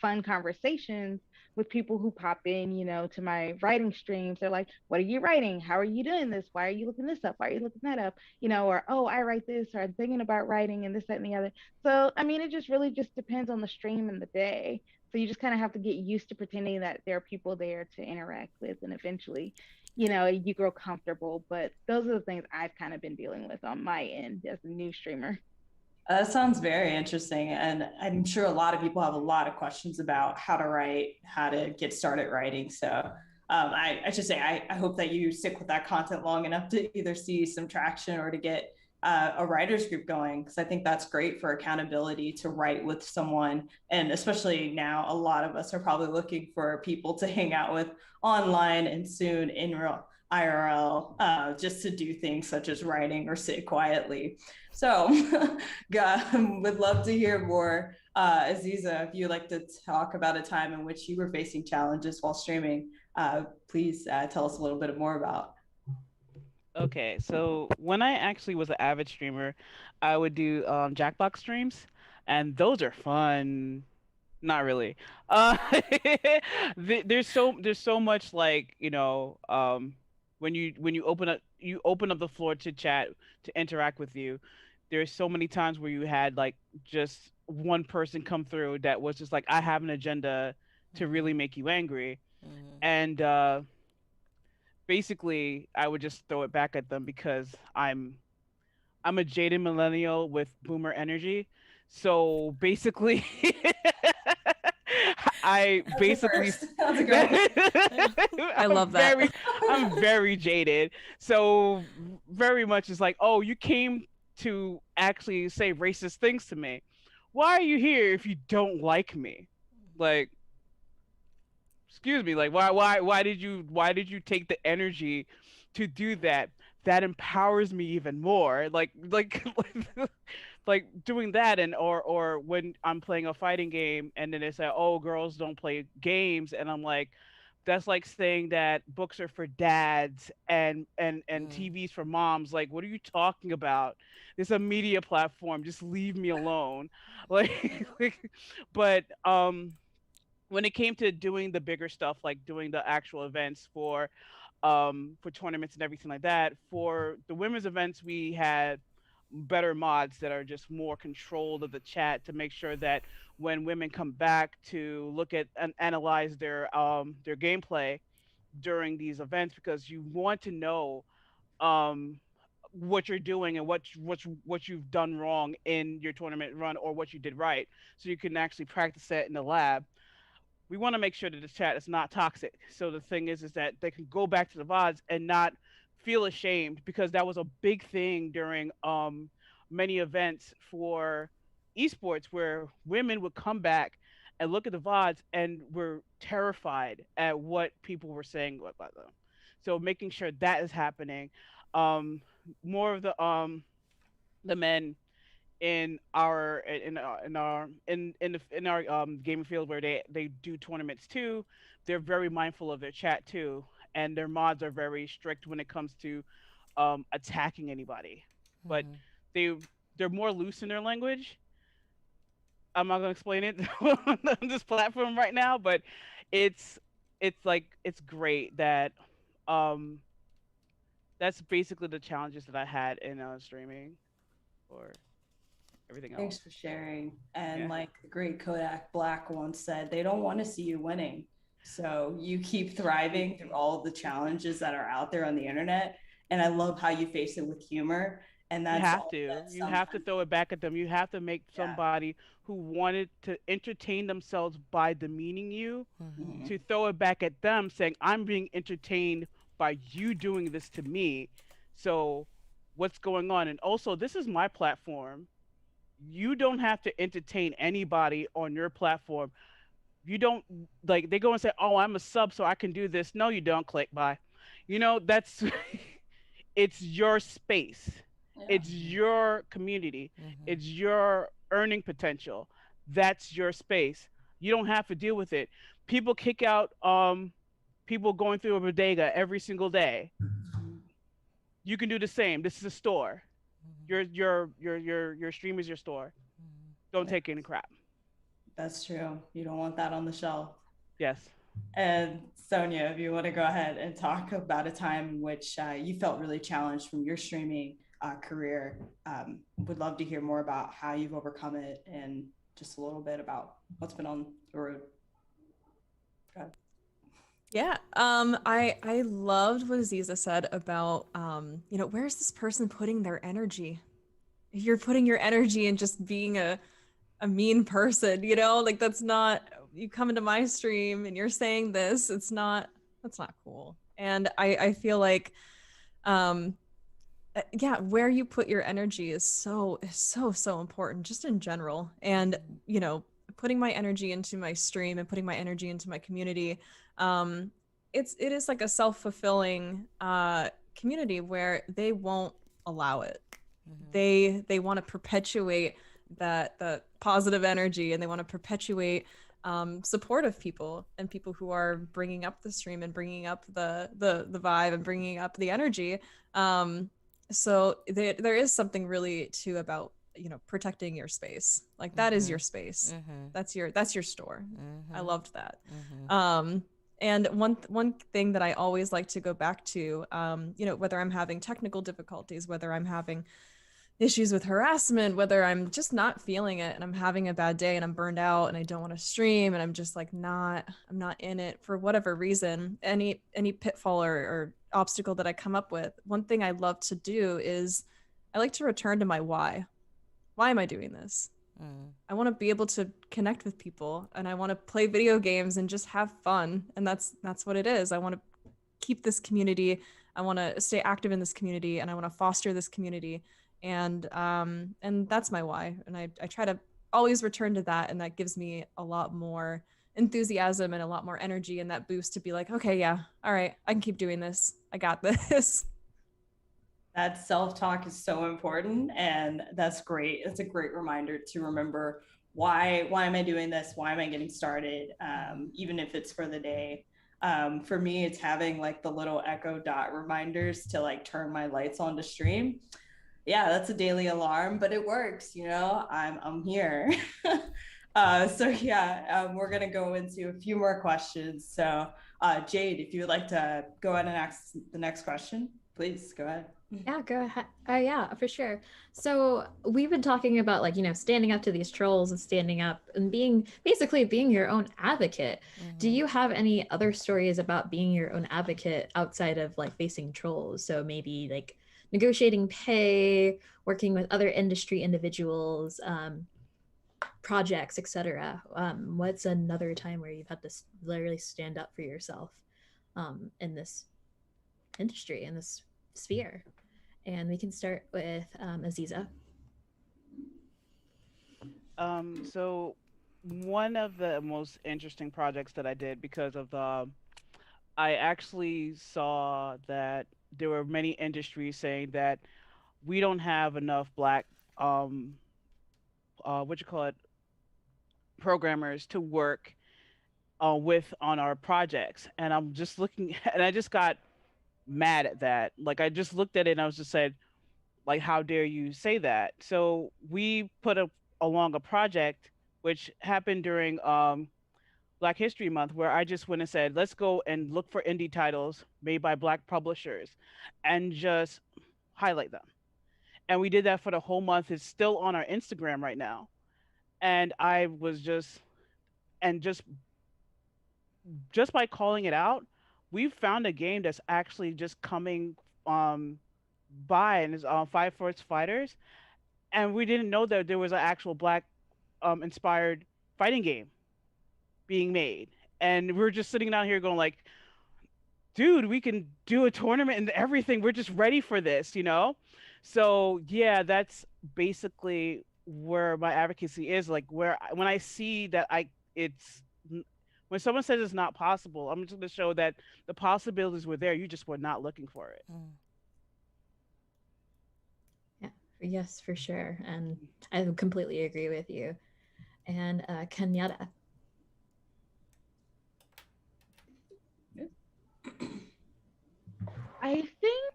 fun conversations with people who pop in, to my writing streams. They're like, what are you writing? How are you doing this? Why are you looking this up? Why are you looking that up? Or, oh, I write this, or I'm thinking about writing and this, that, and the other. So, I mean, it just really just depends on the stream and the day. So you just kind of have to get used to pretending that there are people there to interact with. And eventually, you grow comfortable. But those are the things I've kind of been dealing with on my end as a new streamer. That sounds very interesting. And I'm sure a lot of people have a lot of questions about how to write, how to get started writing. So I should say, I hope that you stick with that content long enough to either see some traction or to get a writers group going, because I think that's great for accountability to write with someone. And especially now, a lot of us are probably looking for people to hang out with online and soon in real IRL, just to do things such as writing or sit quietly. So would love to hear more. Aziza, if you'd like to talk about a time in which you were facing challenges while streaming, please tell us a little bit more about. Okay, so when I actually was an avid streamer, I would do Jackbox streams, and those are fun. Not really. Uh, there's so much, like, when you open up the floor to chat, to interact with you. There's so many times where you had like just one person come through that was just like, I have an agenda to really make you angry, and basically I would just throw it back at them because I'm a jaded millennial with boomer energy. So basically, I That's basically a great. I love that. I'm very jaded. So very much is like, oh, you came to actually say racist things to me. Why are you here if you don't like me? Like, excuse me, like why did you take the energy to do that? That empowers me even more. Like doing that, and or when I'm playing a fighting game and then they say, "Oh, girls don't play games," and I'm like, that's like saying that books are for dads and TV's for moms. Like, what are you talking about? It's a media platform. Just leave me alone. Like, but when it came to doing the bigger stuff, like doing the actual events for tournaments and everything like that, for the women's events, we had better mods that are just more controlled of the chat to make sure that when women come back to look at and analyze their gameplay during these events, because you want to know um what you're doing and what you've done wrong in your tournament run, or what you did right, so you can actually practice that in the lab. We want to make sure that the chat is not toxic. So the thing is that they can go back to the VODs and not feel ashamed, because that was a big thing during many events for esports, where women would come back and look at the VODs and were terrified at what people were saying about them. So making sure that is happening. More of the men in our gaming field, where they do tournaments too, they're very mindful of their chat too, and their mods are very strict when it comes to attacking anybody. But they they're more loose in their language. I'm not gonna explain it on this platform right now, but it's it's great that um that's basically the challenges that I had in streaming or everything else. Thanks for sharing. And Yeah. like the great Kodak Black once said, they don't want to see you winning. So you keep thriving through all of the challenges that are out there on the internet. And I love how you face it with humor. And You that's have all to. that You have to sometimes. throw it back at them. You have to make Yeah. somebody who wanted to entertain themselves by demeaning you Mhm. to throw it back at them, saying, I'm being entertained by you doing this to me. So what's going on? And also, this is my platform. You don't have to entertain anybody on your platform. You don't, like, they go and say, oh, I'm a sub, so I can do this. No, you don't. Click bye. That's it's your space. Yeah. It's your community. It's your earning potential. That's your space. You don't have to deal with it. People kick out people going through a bodega every single day. You can do the same. This is a store. Your stream is your store. Don't take any crap. That's true. You don't want that on the shelf. Yes. And Sonia, if you want to go ahead and talk about a time in which you felt really challenged from your streaming career, would love to hear more about how you've overcome it and just a little bit about what's been on the road. Go ahead. Yeah, I loved what Aziza said about, where's this person putting their energy? If you're putting your energy in just being a mean person, like that's not, you come into my stream and you're saying this, that's not cool. And I feel like, yeah, where you put your energy is so important just in general. And you know, putting my energy into my stream and putting my energy into my community, um it is like a self-fulfilling community where they won't allow it. They want to perpetuate that the positive energy, and they want to perpetuate supportive people and people who are bringing up the stream and bringing up the vibe and bringing up the energy. So there is something really too about, you know, protecting your space. Like that is your space. That's your store. I loved that. And one thing that I always like to go back to, you know, whether I'm having technical difficulties, whether I'm having issues with harassment, whether I'm just not feeling it and I'm having a bad day and I'm burned out and I don't want to stream and I'm just like I'm not in it for whatever reason, any pitfall or obstacle that I come up with, one thing I love to do is I like to return to my why. Why am I doing this? I want to be able to connect with people, and I want to play video games and just have fun, and that's what it is. I want to keep this community. I want to stay active in this community, and I want to foster this community, and that's my why. And I try to always return to that, and that gives me a lot more enthusiasm and a lot more energy and that boost to be like, okay, yeah, all right, I can keep doing this. I got this. That self-talk is so important, and that's great. It's a great reminder to remember why am I doing this? Why am I getting started? Even if it's for the day. For me, it's having like the little echo dot reminders to like turn my lights on to stream. Yeah, that's a daily alarm, but it works, you know. I'm here. So yeah, we're gonna go into a few more questions. So Jade, if you would like to go ahead and ask the next question, please go ahead. Yeah, go ahead. Yeah, for sure. So we've been talking about, like, you know, standing up to these trolls and standing up and basically being your own advocate. Do you have any other stories about being your own advocate outside of like facing trolls? So maybe like negotiating pay, working with other industry individuals, projects, etc. What's another time where you've had to literally stand up for yourself in this industry, in this sphere? And we can start with Aziza. So one of the most interesting projects that I did, because of I actually saw that there were many industries saying that we don't have enough black, what you call it, programmers to work with on our projects. And I'm just looking, and I just got mad at that. Like I just looked at it and I was just said, like, how dare you say that? So we put along a project which happened during Black History Month, where I just went and said, let's go and look for indie titles made by Black publishers and just highlight them. And we did that for the whole month. It's still on our Instagram right now. And I was and just by calling it out, we've found a game that's actually just coming by, and it's Five Force Fighters. And we didn't know that there was an actual black inspired fighting game being made. And we're just sitting down here going like, dude, we can do a tournament and everything. We're just ready for this, you know? So yeah, that's basically where my advocacy is. Like when I see that when someone says it's not possible, I'm just going to show that the possibilities were there. You just were not looking for it. Yeah, yes, for sure. And I completely agree with you. And Kenyatta. I think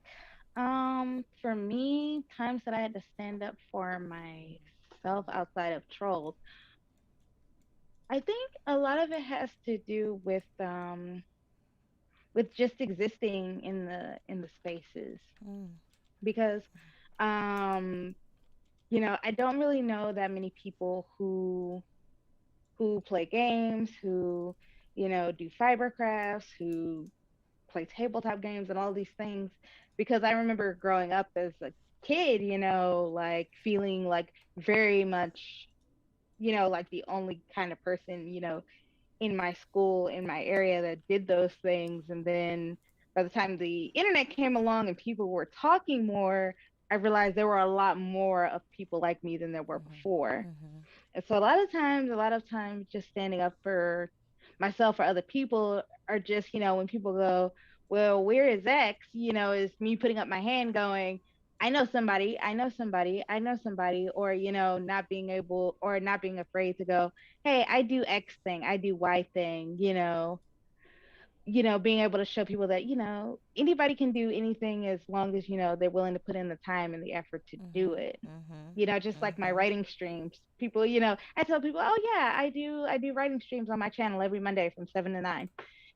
for me, times that I had to stand up for myself outside of trolls, I think a lot of it has to do with just existing in the spaces. Because you know, I don't really know that many people who play games, who, you know, do fiber crafts, who play tabletop games and all these things, because I remember growing up as a kid, you know, like feeling like very much, you know, like the only kind of person, you know, in my school, in my area that did those things. And then by the time the internet came along and people were talking more, I realized there were a lot more of people like me than there were before. And so a lot of times just standing up for myself or other people, or just, when people go, well, where is X? Is me putting up my hand going, I know somebody, I know somebody, I know somebody, or, not being able or not being afraid to go, hey, I do X thing, I do Y thing, being able to show people that, anybody can do anything as long as, they're willing to put in the time and the effort to do it. Just like my writing streams. People, I tell people, oh yeah, I do writing streams on my channel every Monday from 7 to 9.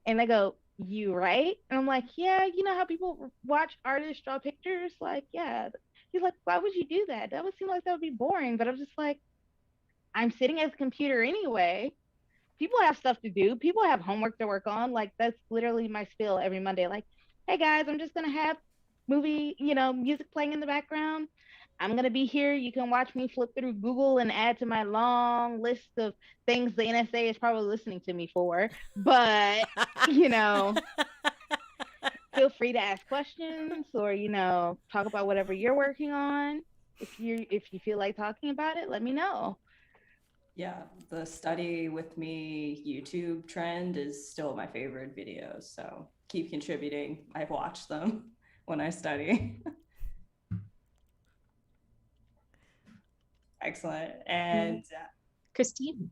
And they go, you write? And I'm like, yeah, you know how people watch artists draw pictures? Like, yeah. He's like, why would you do that? That would seem like that would be boring. But I'm just like, I'm sitting at the computer anyway. People have stuff to do. People have homework to work on. Like, that's literally my spiel every Monday. Like, hey guys, I'm just gonna have music playing in the background. I'm gonna be here. You can watch me flip through Google and add to my long list of things the NSA is probably listening to me for. But feel free to ask questions or talk about whatever you're working on. If you feel like talking about it, let me know. Yeah, the study with me YouTube trend is still my favorite videos, so keep contributing. I watch them when I study. Excellent. And Christine.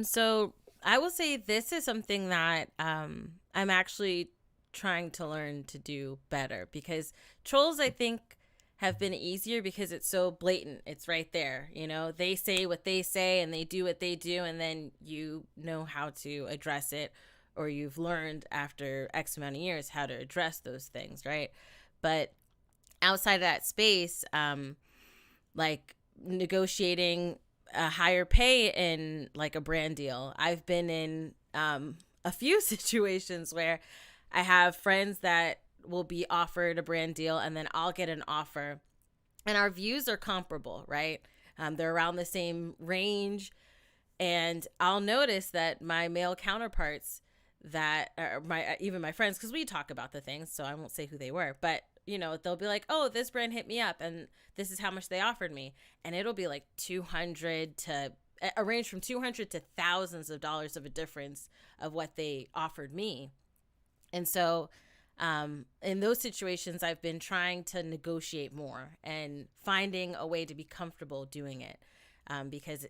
So I will say this is something that I'm actually trying to learn to do better, because trolls, I think, have been easier because it's so blatant. It's right there. They say what they say and they do what they do, and then you know how to address it, or you've learned after X amount of years how to address those things, right? But outside of that space, like negotiating a higher pay in like a brand deal, I've been in a few situations where I have friends that will be offered a brand deal, and then I'll get an offer, and our views are comparable, right? They're around the same range, and I'll notice that my male counterparts that are even my friends, because we talk about the things, so I won't say who they were, but they'll be like, oh, this brand hit me up and this is how much they offered me, and it'll be like 200 to a range from 200 to thousands of dollars of a difference of what they offered me. And so in those situations, I've been trying to negotiate more and finding a way to be comfortable doing it, because,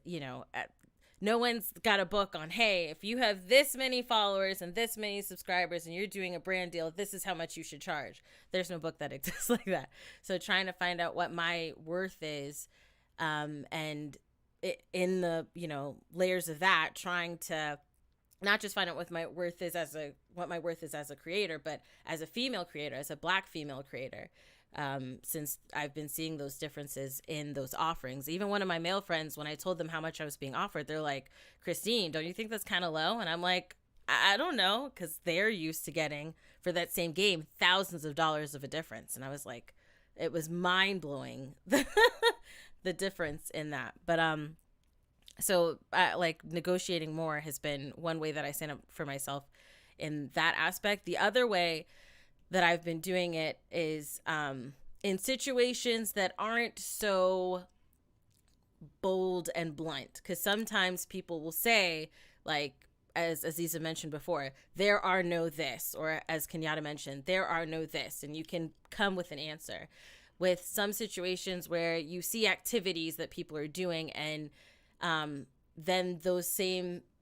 no one's got a book on, hey, if you have this many followers and this many subscribers and you're doing a brand deal, this is how much you should charge. There's no book that exists like that. So trying to find out what my worth is, and in the, layers of that, trying to not just find out what my worth is as a creator, but as a female creator, as a Black female creator, since I've been seeing those differences in those offerings. Even one of my male friends, when I told them how much I was being offered, they're like, Christine, don't you think that's kind of low? And I'm like, I don't know, because they're used to getting, for that same game, thousands of dollars of a difference. And I was like, it was mind-blowing, the difference in that. But so like negotiating more has been one way that I stand up for myself in that aspect. The other way that I've been doing it is in situations that aren't so bold and blunt, because sometimes people will say, like, as Aziza mentioned before, there are no this, or as Kenyatta mentioned, there are no this, and you can come with an answer. With some situations where you see activities that people are doing, and then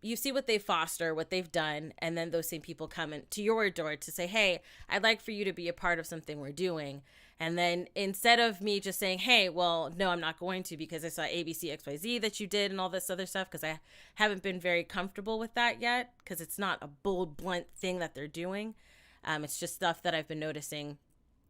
you see what they foster, what they've done, and then those same people come to your door to say, hey, I'd like for you to be a part of something we're doing. And then instead of me just saying, hey, well, no, I'm not going to because I saw ABC XYZ that you did and all this other stuff, because I haven't been very comfortable with that yet, because it's not a bold, blunt thing that they're doing. It's just stuff that I've been noticing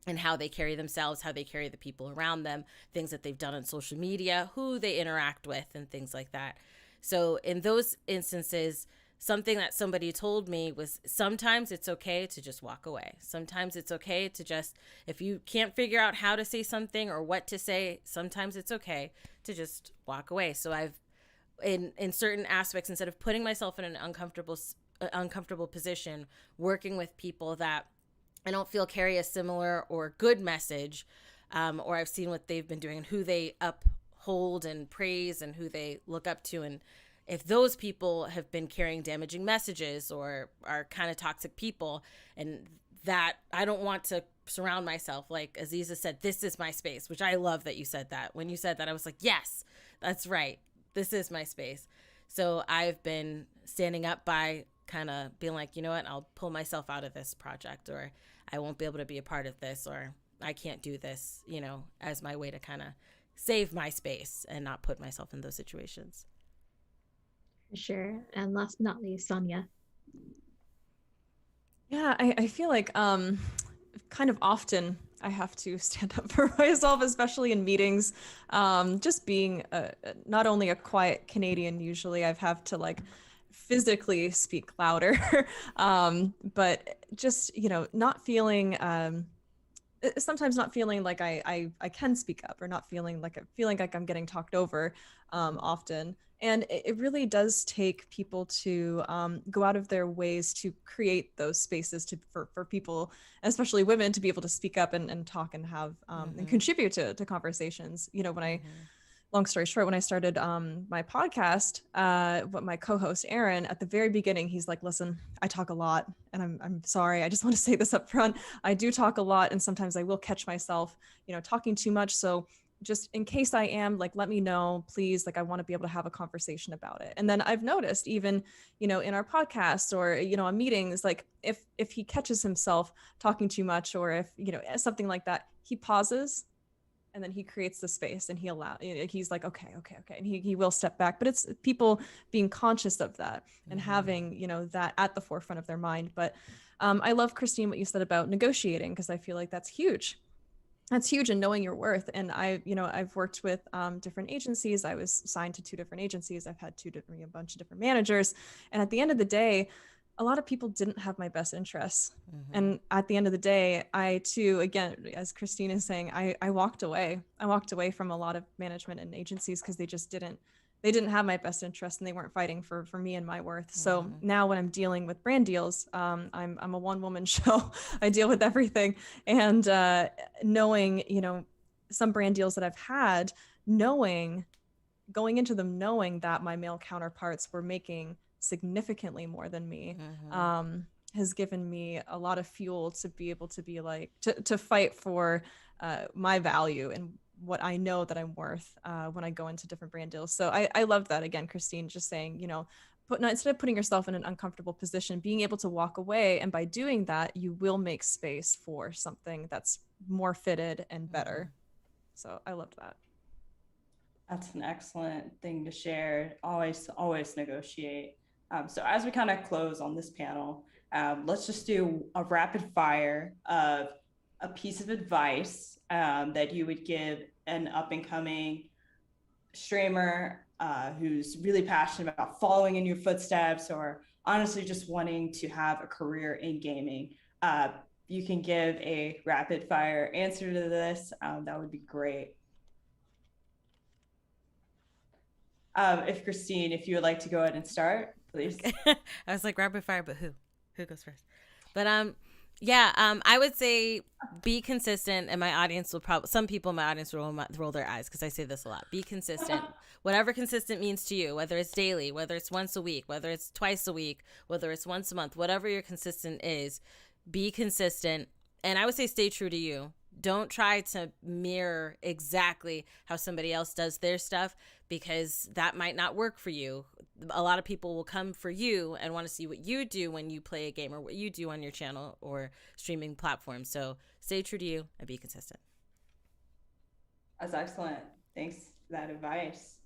and how they carry themselves, how they carry the people around them, things that they've done on social media, who they interact with, and things like that. So in those instances, something that somebody told me was, sometimes it's okay to just walk away. Sometimes it's okay to just, if you can't figure out how to say something or what to say, sometimes it's okay to just walk away. So I've in certain aspects, instead of putting myself in an uncomfortable position, working with people that I don't feel carry a similar or good message, or I've seen what they've been doing and who they uphold and praise and who they look up to. And if those people have been carrying damaging messages or are kind of toxic people, and that I don't want to surround myself, like Aziza said, this is my space, which I love that you said that. When you said that, I was like, yes, that's right. This is my space. So I've been standing up by kind of being like, you know what, I'll pull myself out of this project, or I won't be able to be a part of this, or I can't do this, you know, as my way to kind of save my space and not put myself in those situations. For sure. And last but not least, Sonia. Yeah, I feel like kind of often I have to stand up for myself, especially in meetings. Just being not only a quiet Canadian, usually I've have to like physically speak louder, but just, you know, not feeling sometimes not feeling like I can speak up, or not feeling like I'm getting talked over often. And it really does take people to go out of their ways to create those spaces for people, especially women, to be able to speak up and talk and have and contribute to conversations. You know, when long story short, when I started my podcast, my co-host Aaron, at the very beginning, he's like, listen, I talk a lot, and I'm sorry, I just want to say this up front. I do talk a lot, and sometimes I will catch myself, you know, talking too much. So just in case I am, like, let me know, please. Like, I want to be able to have a conversation about it. And then I've noticed, even, you know, in our podcasts or, you know, on meetings, like if he catches himself talking too much, or if, you know, something like that, he pauses, and then he creates the space, and he's like, okay. And he will step back. But it's people being conscious of that and having, you know, that at the forefront of their mind. But I love, Christine, what you said about negotiating, because I feel like that's huge. That's huge in knowing your worth. And I've worked with different agencies. I was signed to 2 different agencies. I've had a bunch of different managers. And at the end of the day, a lot of people didn't have my best interests. And at the end of the day, I too, again, as Christine is saying, I walked away. I walked away from a lot of management and agencies because they didn't have my best interest, and they weren't fighting for me and my worth. So now when I'm dealing with brand deals, I'm a one-woman show. I deal with everything. And knowing, you know, some brand deals that I've had, going into them knowing that my male counterparts were making significantly more than me, has given me a lot of fuel to be able to be like, to fight for my value and what I know that I'm worth when I go into different brand deals. So I love that, again, Christine, just saying, you know, instead of putting yourself in an uncomfortable position, being able to walk away. And by doing that, you will make space for something that's more fitted and better. So I loved that. That's an excellent thing to share. Always negotiate. So as we kind of close on this panel, let's just do a rapid fire of a piece of advice that you would give an up and coming streamer who's really passionate about following in your footsteps, or honestly just wanting to have a career in gaming. You can give a rapid fire answer to this. That would be great. If Christine, if you would like to go ahead and start, please. I was like, rapid fire, but who goes first? But I would say be consistent, and my audience will some people in my audience will roll their eyes because I say this a lot. Be consistent. Whatever consistent means to you, whether it's daily, whether it's once a week, whether it's twice a week, whether it's once a month, whatever your consistent is, be consistent. And I would say stay true to you. Don't try to mirror exactly how somebody else does their stuff, because that might not work for you. A lot of people will come for you and want to see what you do when you play a game, or what you do on your channel or streaming platform. So stay true to you and be consistent. That's excellent. Thanks for that advice.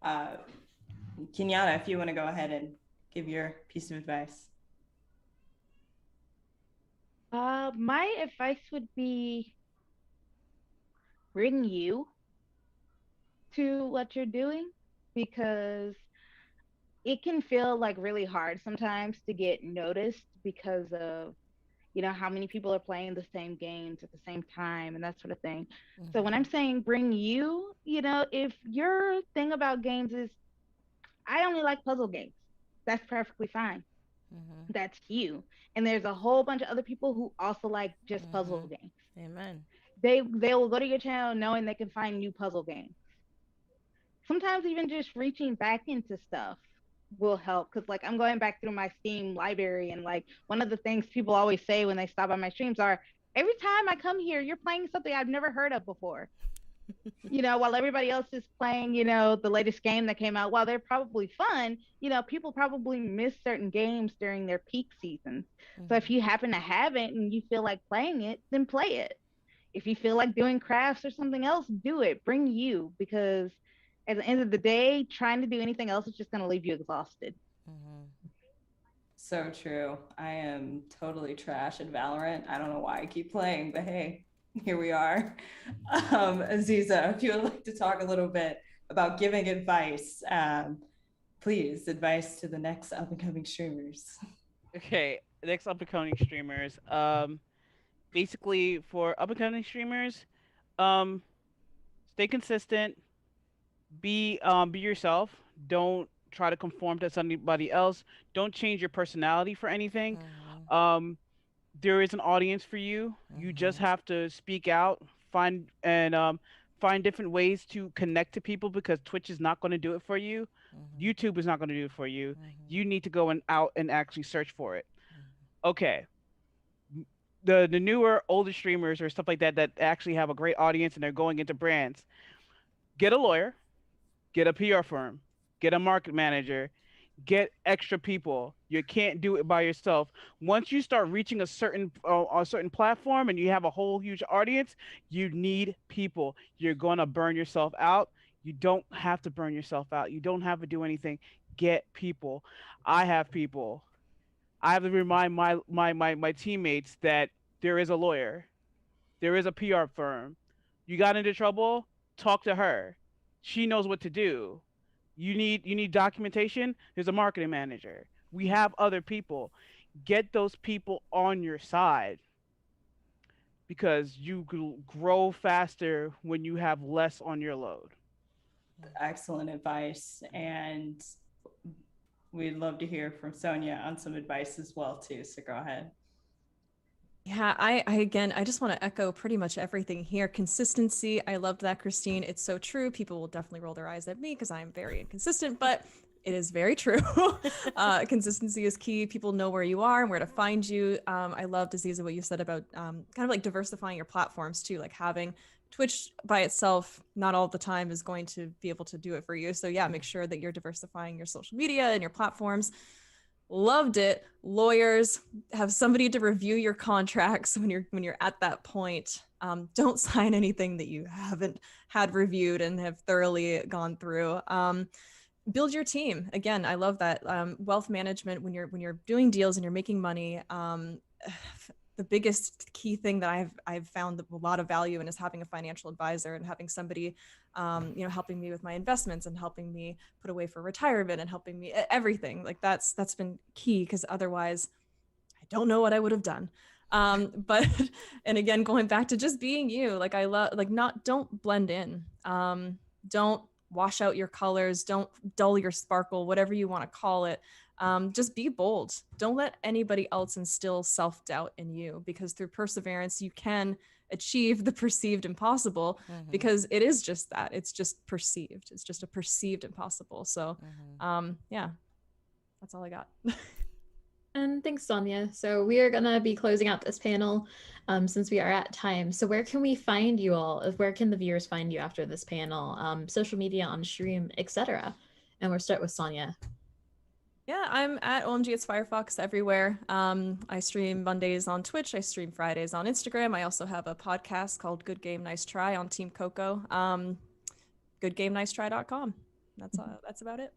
Kenyatta, if you want to go ahead and give your piece of advice. My advice would be bring you to what you're doing, because it can feel like really hard sometimes to get noticed because of, you know, how many people are playing the same games at the same time and that sort of thing. So when I'm saying bring you, you know, if your thing about games is, I only like puzzle games. That's perfectly fine. Mm-hmm. That's you. And there's a whole bunch of other people who also like just puzzle Mm-hmm. games. Amen. They will go to your channel knowing they can find new puzzle games. Sometimes even just reaching back into stuff will help, because like I'm going back through my Steam library, and like one of the things people always say when they stop by my streams are, every time I come here you're playing something I've never heard of before. While everybody else is playing, the latest game that came out, while they're probably fun, people probably miss certain games during their peak seasons. So if Mm-hmm. you happen to have it and you feel like playing it, then play it. If you feel like doing crafts or something else, do it. Bring you, because at the end of the day, trying to do anything else is just going to leave you exhausted. Mm-hmm. So true. I am totally trash at Valorant. I don't know why I keep playing, but hey, here we are. Aziza, if you would like to talk a little bit about giving advice, please, advice to the next up and coming streamers. Okay, next up and coming streamers. Basically for up and coming streamers, um, stay consistent. Be yourself. Don't try to conform to somebody else. Don't change your personality for anything. Mm-hmm. Um, there is an audience for you. You just Mm-hmm. have to speak out, find different ways to connect to people, because Twitch is not going to do it for you. Mm-hmm. YouTube is not going to do it for you. Mm-hmm. You need to go and out and actually search for it. Okay. The newer older streamers or stuff like that that actually have a great audience and they're going into brands, get a lawyer, get a PR firm, get a market manager, get extra people. You can't do it by yourself. Once you start reaching a certain platform and you have a whole huge audience, you need people. You're gonna burn yourself out. You don't have to burn yourself out. You don't have to do anything. Get people. I have people. I have to remind my teammates that there is a lawyer, there is a PR firm. You got into trouble, talk to her. She knows what to do. You need documentation, there's a marketing manager. We have other people. Get those people on your side, because you grow faster when you have less on your load. Excellent advice. And we'd love to hear from Sonia on some advice as well too. So go ahead. Yeah, I again, I just want to echo pretty much everything here. Consistency. I loved that, Christine. It's so true. People will definitely roll their eyes at me because I'm very inconsistent, but it is very true. Consistency is key. People know where you are and where to find you. I loved, Aziza, what you said about kind of like diversifying your platforms too, like having Twitch by itself, not all the time is going to be able to do it for you. So yeah, make sure that you're diversifying your social media and your platforms. Loved it. Lawyers, have somebody to review your contracts when you're at that point. Don't sign anything that you haven't had reviewed and have thoroughly gone through. Build your team. Again, I love that. Wealth management, when you're doing deals and you're making money, the biggest key thing that I've found a lot of value in is having a financial advisor and having somebody helping me with my investments and helping me put away for retirement and helping me everything. Like that's been key, because otherwise I don't know what I would have done. But and again, going back to just being you, like I love, like, don't blend in. Don't wash out your colors, don't dull your sparkle, whatever you want to call it. Just be bold. Don't let anybody else instill self-doubt in you, because through perseverance, you can achieve the perceived impossible, because it is just that. It's just perceived. It's just a perceived impossible. So, yeah, that's all I got. And thanks, Sonia. So we are going to be closing out this panel since we are at time. So where can we find you all? Where can the viewers find you after this panel? Social media, on stream, etc. And we'll start with Sonia. Yeah, I'm at OMG It's Firefox everywhere. I stream Mondays on Twitch. I stream Fridays on Instagram. I also have a podcast called Good Game Nice Try on Team Coco. GoodGameNiceTry.com. That's about it.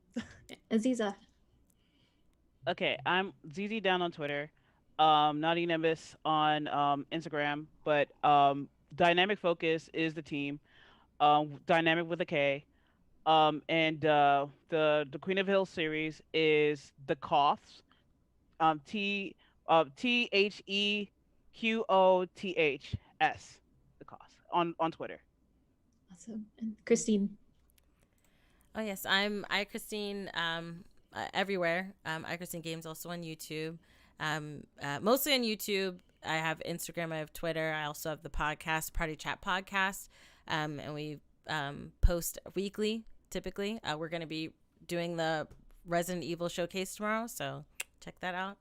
Aziza. Okay, I'm ZZ Down on Twitter, Naughty Nimbus on Instagram, but Dynamic Focus is the team, Dynamic with a K, and the Queen of Hill series is the Coths, TheQuoths, the Coths on Twitter. Awesome. And Christine. Oh yes, I'm iChristine everywhere. iChristine Games also on YouTube. Mostly on YouTube. I have Instagram. I have Twitter. I also have the podcast, Party Chat Podcast, and we post weekly. Typically, we're going to be doing the Resident Evil showcase tomorrow, so check that out.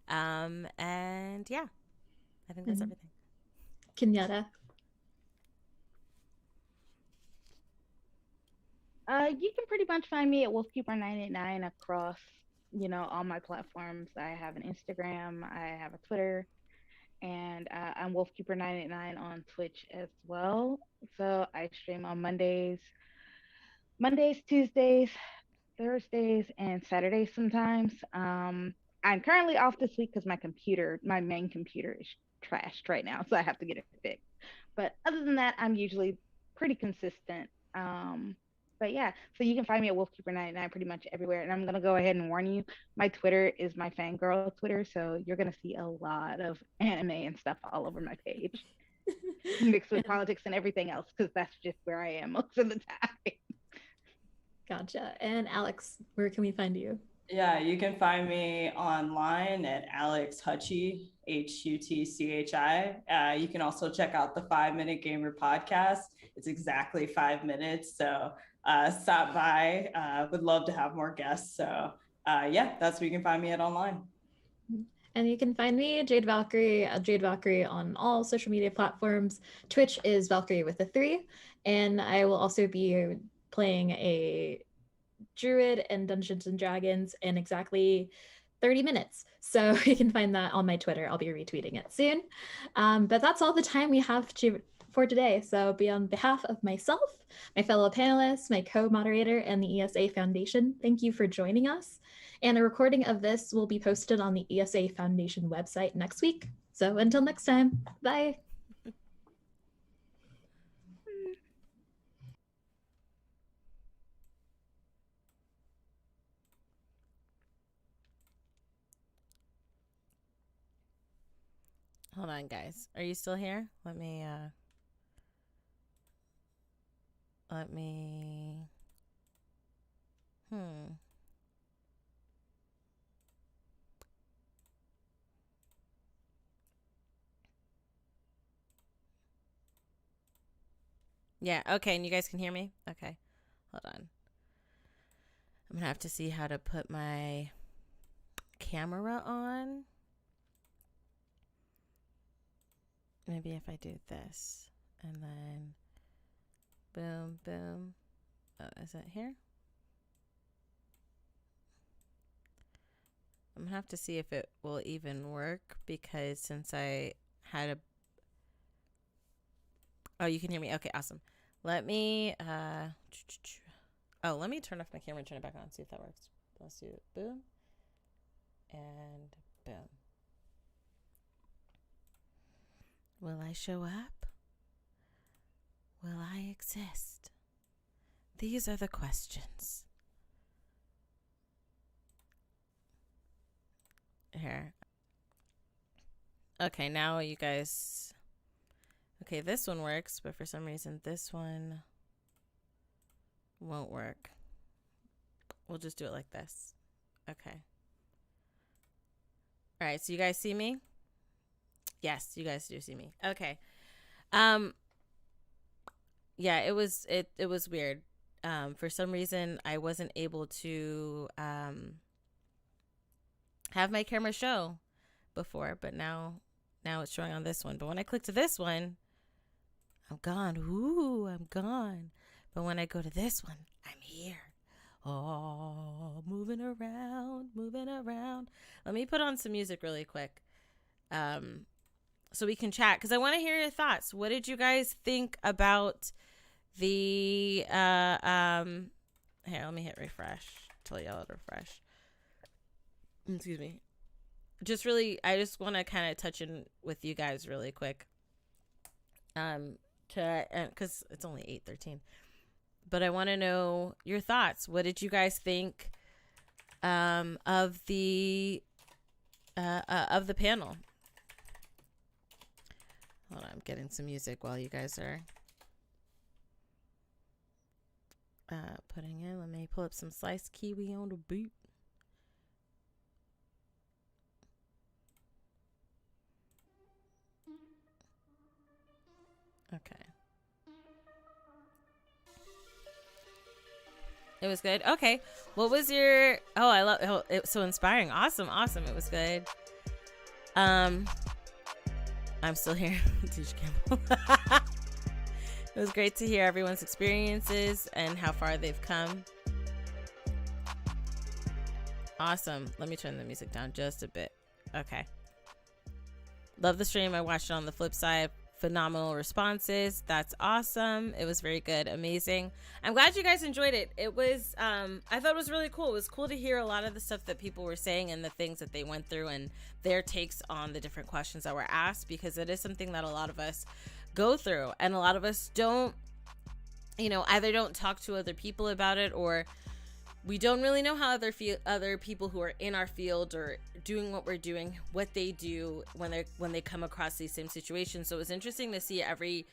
And yeah, I think that's everything. Kenyatta. You can pretty much find me at Wolfkeeper989 across, all my platforms. I have an Instagram, I have a Twitter, and I'm Wolfkeeper989 on Twitch as well. So I stream on Mondays, Tuesdays, Thursdays, and Saturdays sometimes. I'm currently off this week because my main computer is trashed right now, so I have to get it fixed. But other than that, I'm usually pretty consistent. But yeah, so you can find me at Wolfkeeper99 pretty much everywhere. And I'm gonna go ahead and warn you, my Twitter is my fangirl Twitter, so you're gonna see a lot of anime and stuff all over my page, mixed with politics and everything else, because that's just where I am most of the time. Gotcha. And Alex, where can we find you? Yeah, you can find me online at Alex Hutchie, HUTCHI. You can also check out the 5-Minute Gamer podcast. It's exactly 5 minutes. So stop by. Would love to have more guests. So yeah, that's where you can find me at online. And you can find me, Jade Valkyrie, Jade Valkyrie on all social media platforms. Twitch is Valkyrie with a 3. And I will also be playing a druid and Dungeons and Dragons in exactly 30 minutes. So you can find that on my Twitter. I'll be retweeting it soon. But that's all the time we have for today. So on behalf of myself, my fellow panelists, my co-moderator, and the ESA Foundation, thank you for joining us. And a recording of this will be posted on the ESA Foundation website next week. So until next time, bye. Hold on, guys. Are you still here? Let me Yeah, okay, and you guys can hear me? Okay. Hold on. I'm gonna have to see how to put my camera on. Maybe if I do this and then boom, boom. Oh, is it here? I'm gonna have to see if it will even work because since I had a... Oh, you can hear me? Okay, awesome. Let me, let me turn off my camera and turn it back on, see if that works. Let's do it. Boom. And boom. Will I show up? Will I exist? These are the questions. Here. Okay, now you guys... Okay, this one works, but for some reason this one won't work. We'll just do it like this. Okay. All right, so you guys see me? Yes, you guys do see me. Okay. Yeah, it was weird. For some reason I wasn't able to have my camera show before, but now it's showing on this one. But when I click to this one, I'm gone. Ooh, I'm gone. But when I go to this one, I'm here. Oh, moving around, moving around. Let me put on some music really quick. So we can chat because I want to hear your thoughts. What did you guys think about the here, let me hit refresh. Tell y'all to refresh. Excuse me. I just want to kind of touch in with you guys really quick. Because it's only 8:13, but I want to know your thoughts. What did you guys think of the panel? Hold on, I'm getting some music while you guys are putting in. Let me pull up some sliced kiwi on the boot. Okay. It was good. Okay. What was your? Oh, I love. Oh, it was so inspiring. Awesome. Awesome. It was good. I'm still here. Teach Campbell. It was great to hear everyone's experiences and how far they've come. Awesome. Let me turn the music down just a bit. Okay. Love the stream. I watched it on the flip side. Phenomenal responses. That's awesome. It was very good. Amazing. I'm glad you guys enjoyed it. It was, I thought it was really cool. It was cool to hear a lot of the stuff that people were saying and the things that they went through and their takes on the different questions that were asked, because it is something that a lot of us go through, and a lot of us don't, either don't talk to other people about it, or we don't really know how other people who are in our field or doing what we're doing, what they do when they come across these same situations. So it was interesting to see every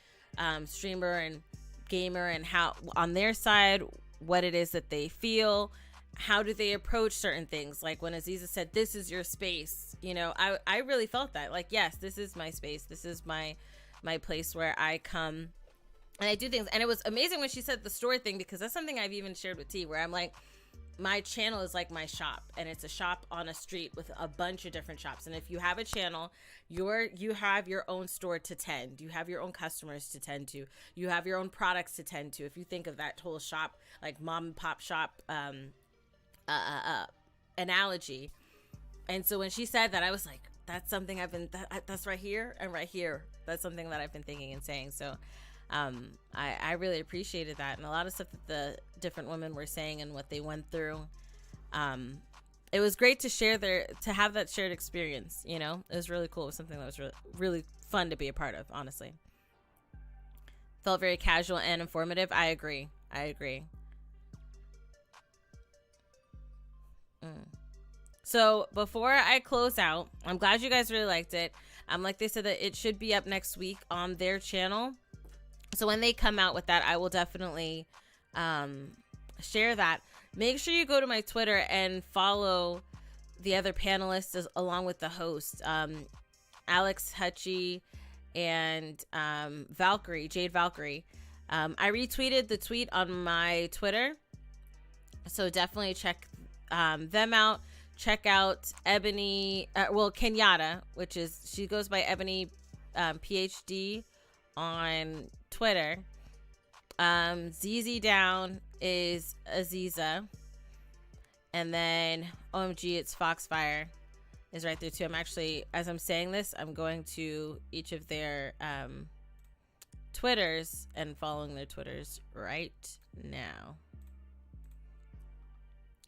streamer and gamer and how on their side what it is that they feel, how do they approach certain things. Like when Aziza said, "This is your space," I really felt that. Like, yes, this is my space. This is my place where I come and I do things. And it was amazing when she said the store thing, because that's something I've even shared with T, where I'm like, my channel is like my shop, and it's a shop on a street with a bunch of different shops. And if you have a channel, you have your own store to tend, you have your own customers to tend to, you have your own products to tend to. If you think of that whole shop, like mom and pop shop analogy. And so when she said that, I was like, that's something that's right here and right here. That's something that I've been thinking and saying. So I really appreciated that, and a lot of stuff that the different women were saying and what they went through. It was great to share to have that shared experience. It was really cool. It was something that was really, really fun to be a part of, honestly. Felt very casual and informative. I agree. So before I close out, I'm glad you guys really liked it. Like they said, that it should be up next week on their channel. So when they come out with that, I will definitely share that. Make sure you go to my Twitter and follow the other panelists along with the host, Alex Hutchie and Jade Valkyrie. I retweeted the tweet on my Twitter, so definitely check them out. Check out Ebony, Kenyatta, she goes by Ebony PhD on Twitter. ZZ Down is Aziza, and then OMG, it's Foxfire is right there too. I'm actually, as I'm saying this, I'm going to each of their Twitters and following their Twitters right now,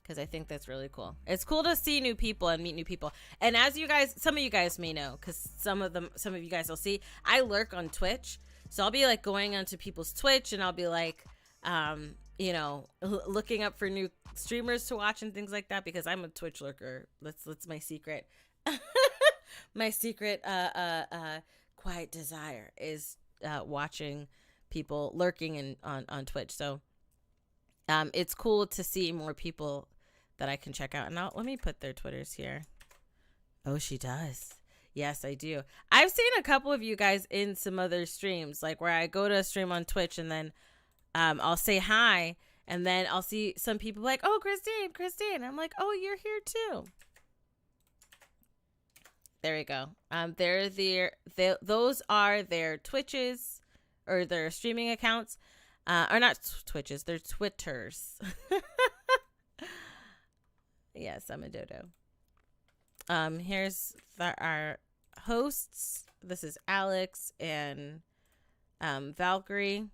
because I think that's really cool. It's cool to see new people and meet new people. And as you guys, some of you guys may know, because some of you guys will see, I lurk on Twitch. So I'll be like going onto people's Twitch, and I'll be like, looking up for new streamers to watch and things like that, because I'm a Twitch lurker. That's my secret. My secret quiet desire is watching people lurking on Twitch. So it's cool to see more people that I can check out. And let me put their Twitters here. Oh, she does. Yes, I do. I've seen a couple of you guys in some other streams, like where I go to a stream on Twitch, and then I'll say hi, and then I'll see some people like, "Oh, Christine." I'm like, "Oh, you're here too." There we go. Those are their Twitches, or their streaming accounts, or not Twitches, they're Twitters. Yes, I'm a dodo. Here's our hosts. This is Alex and Valkyrie.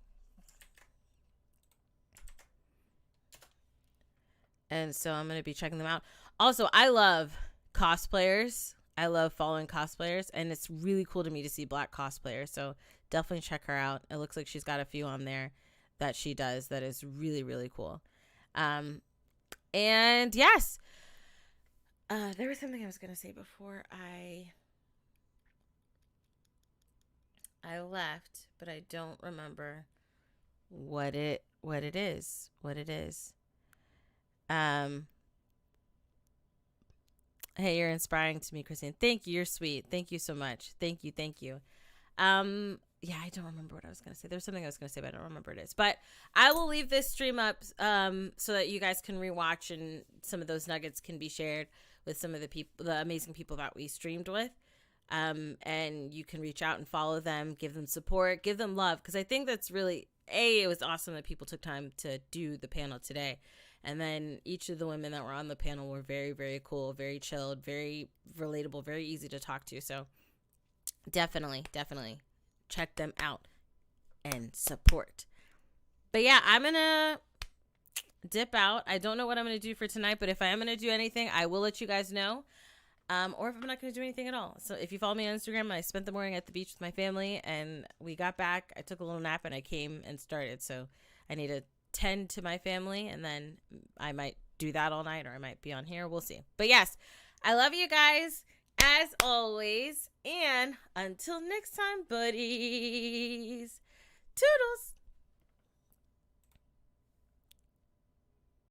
And so I'm going to be checking them out. Also, I love cosplayers. I love following cosplayers, and it's really cool to me to see Black cosplayers. So definitely check her out. It looks like she's got a few on there that she does that is really, really cool. And yes, there was something I was going to say before I left, but I don't remember what it what it is. What it is. Hey, you're inspiring to me, Christine. Thank you. You're sweet. Thank you so much. Thank you. Thank you. Yeah, I don't remember what I was going to say. There's something I was going to say, but I don't remember what it is. But I will leave this stream up so that you guys can rewatch, and some of those nuggets can be shared with some of the people, the amazing people that we streamed with. And you can reach out and follow them, give them support, give them love. Because I think that's really, it was awesome that people took time to do the panel today. And then each of the women that were on the panel were very, very cool, very chilled, very relatable, very easy to talk to. So definitely check them out and support. But yeah, I'm going to dip out. I don't know what I'm going to do for tonight, but if I am going to do anything, I will let you guys know. Or if I'm not going to do anything at all. So if you follow me on Instagram, I spent the morning at the beach with my family, and we got back. I took a little nap, and I came and started. So I need to tend to my family, and then I might do that all night, or I might be on here. We'll see. But yes, I love you guys as always. And until next time, buddies. Toodles.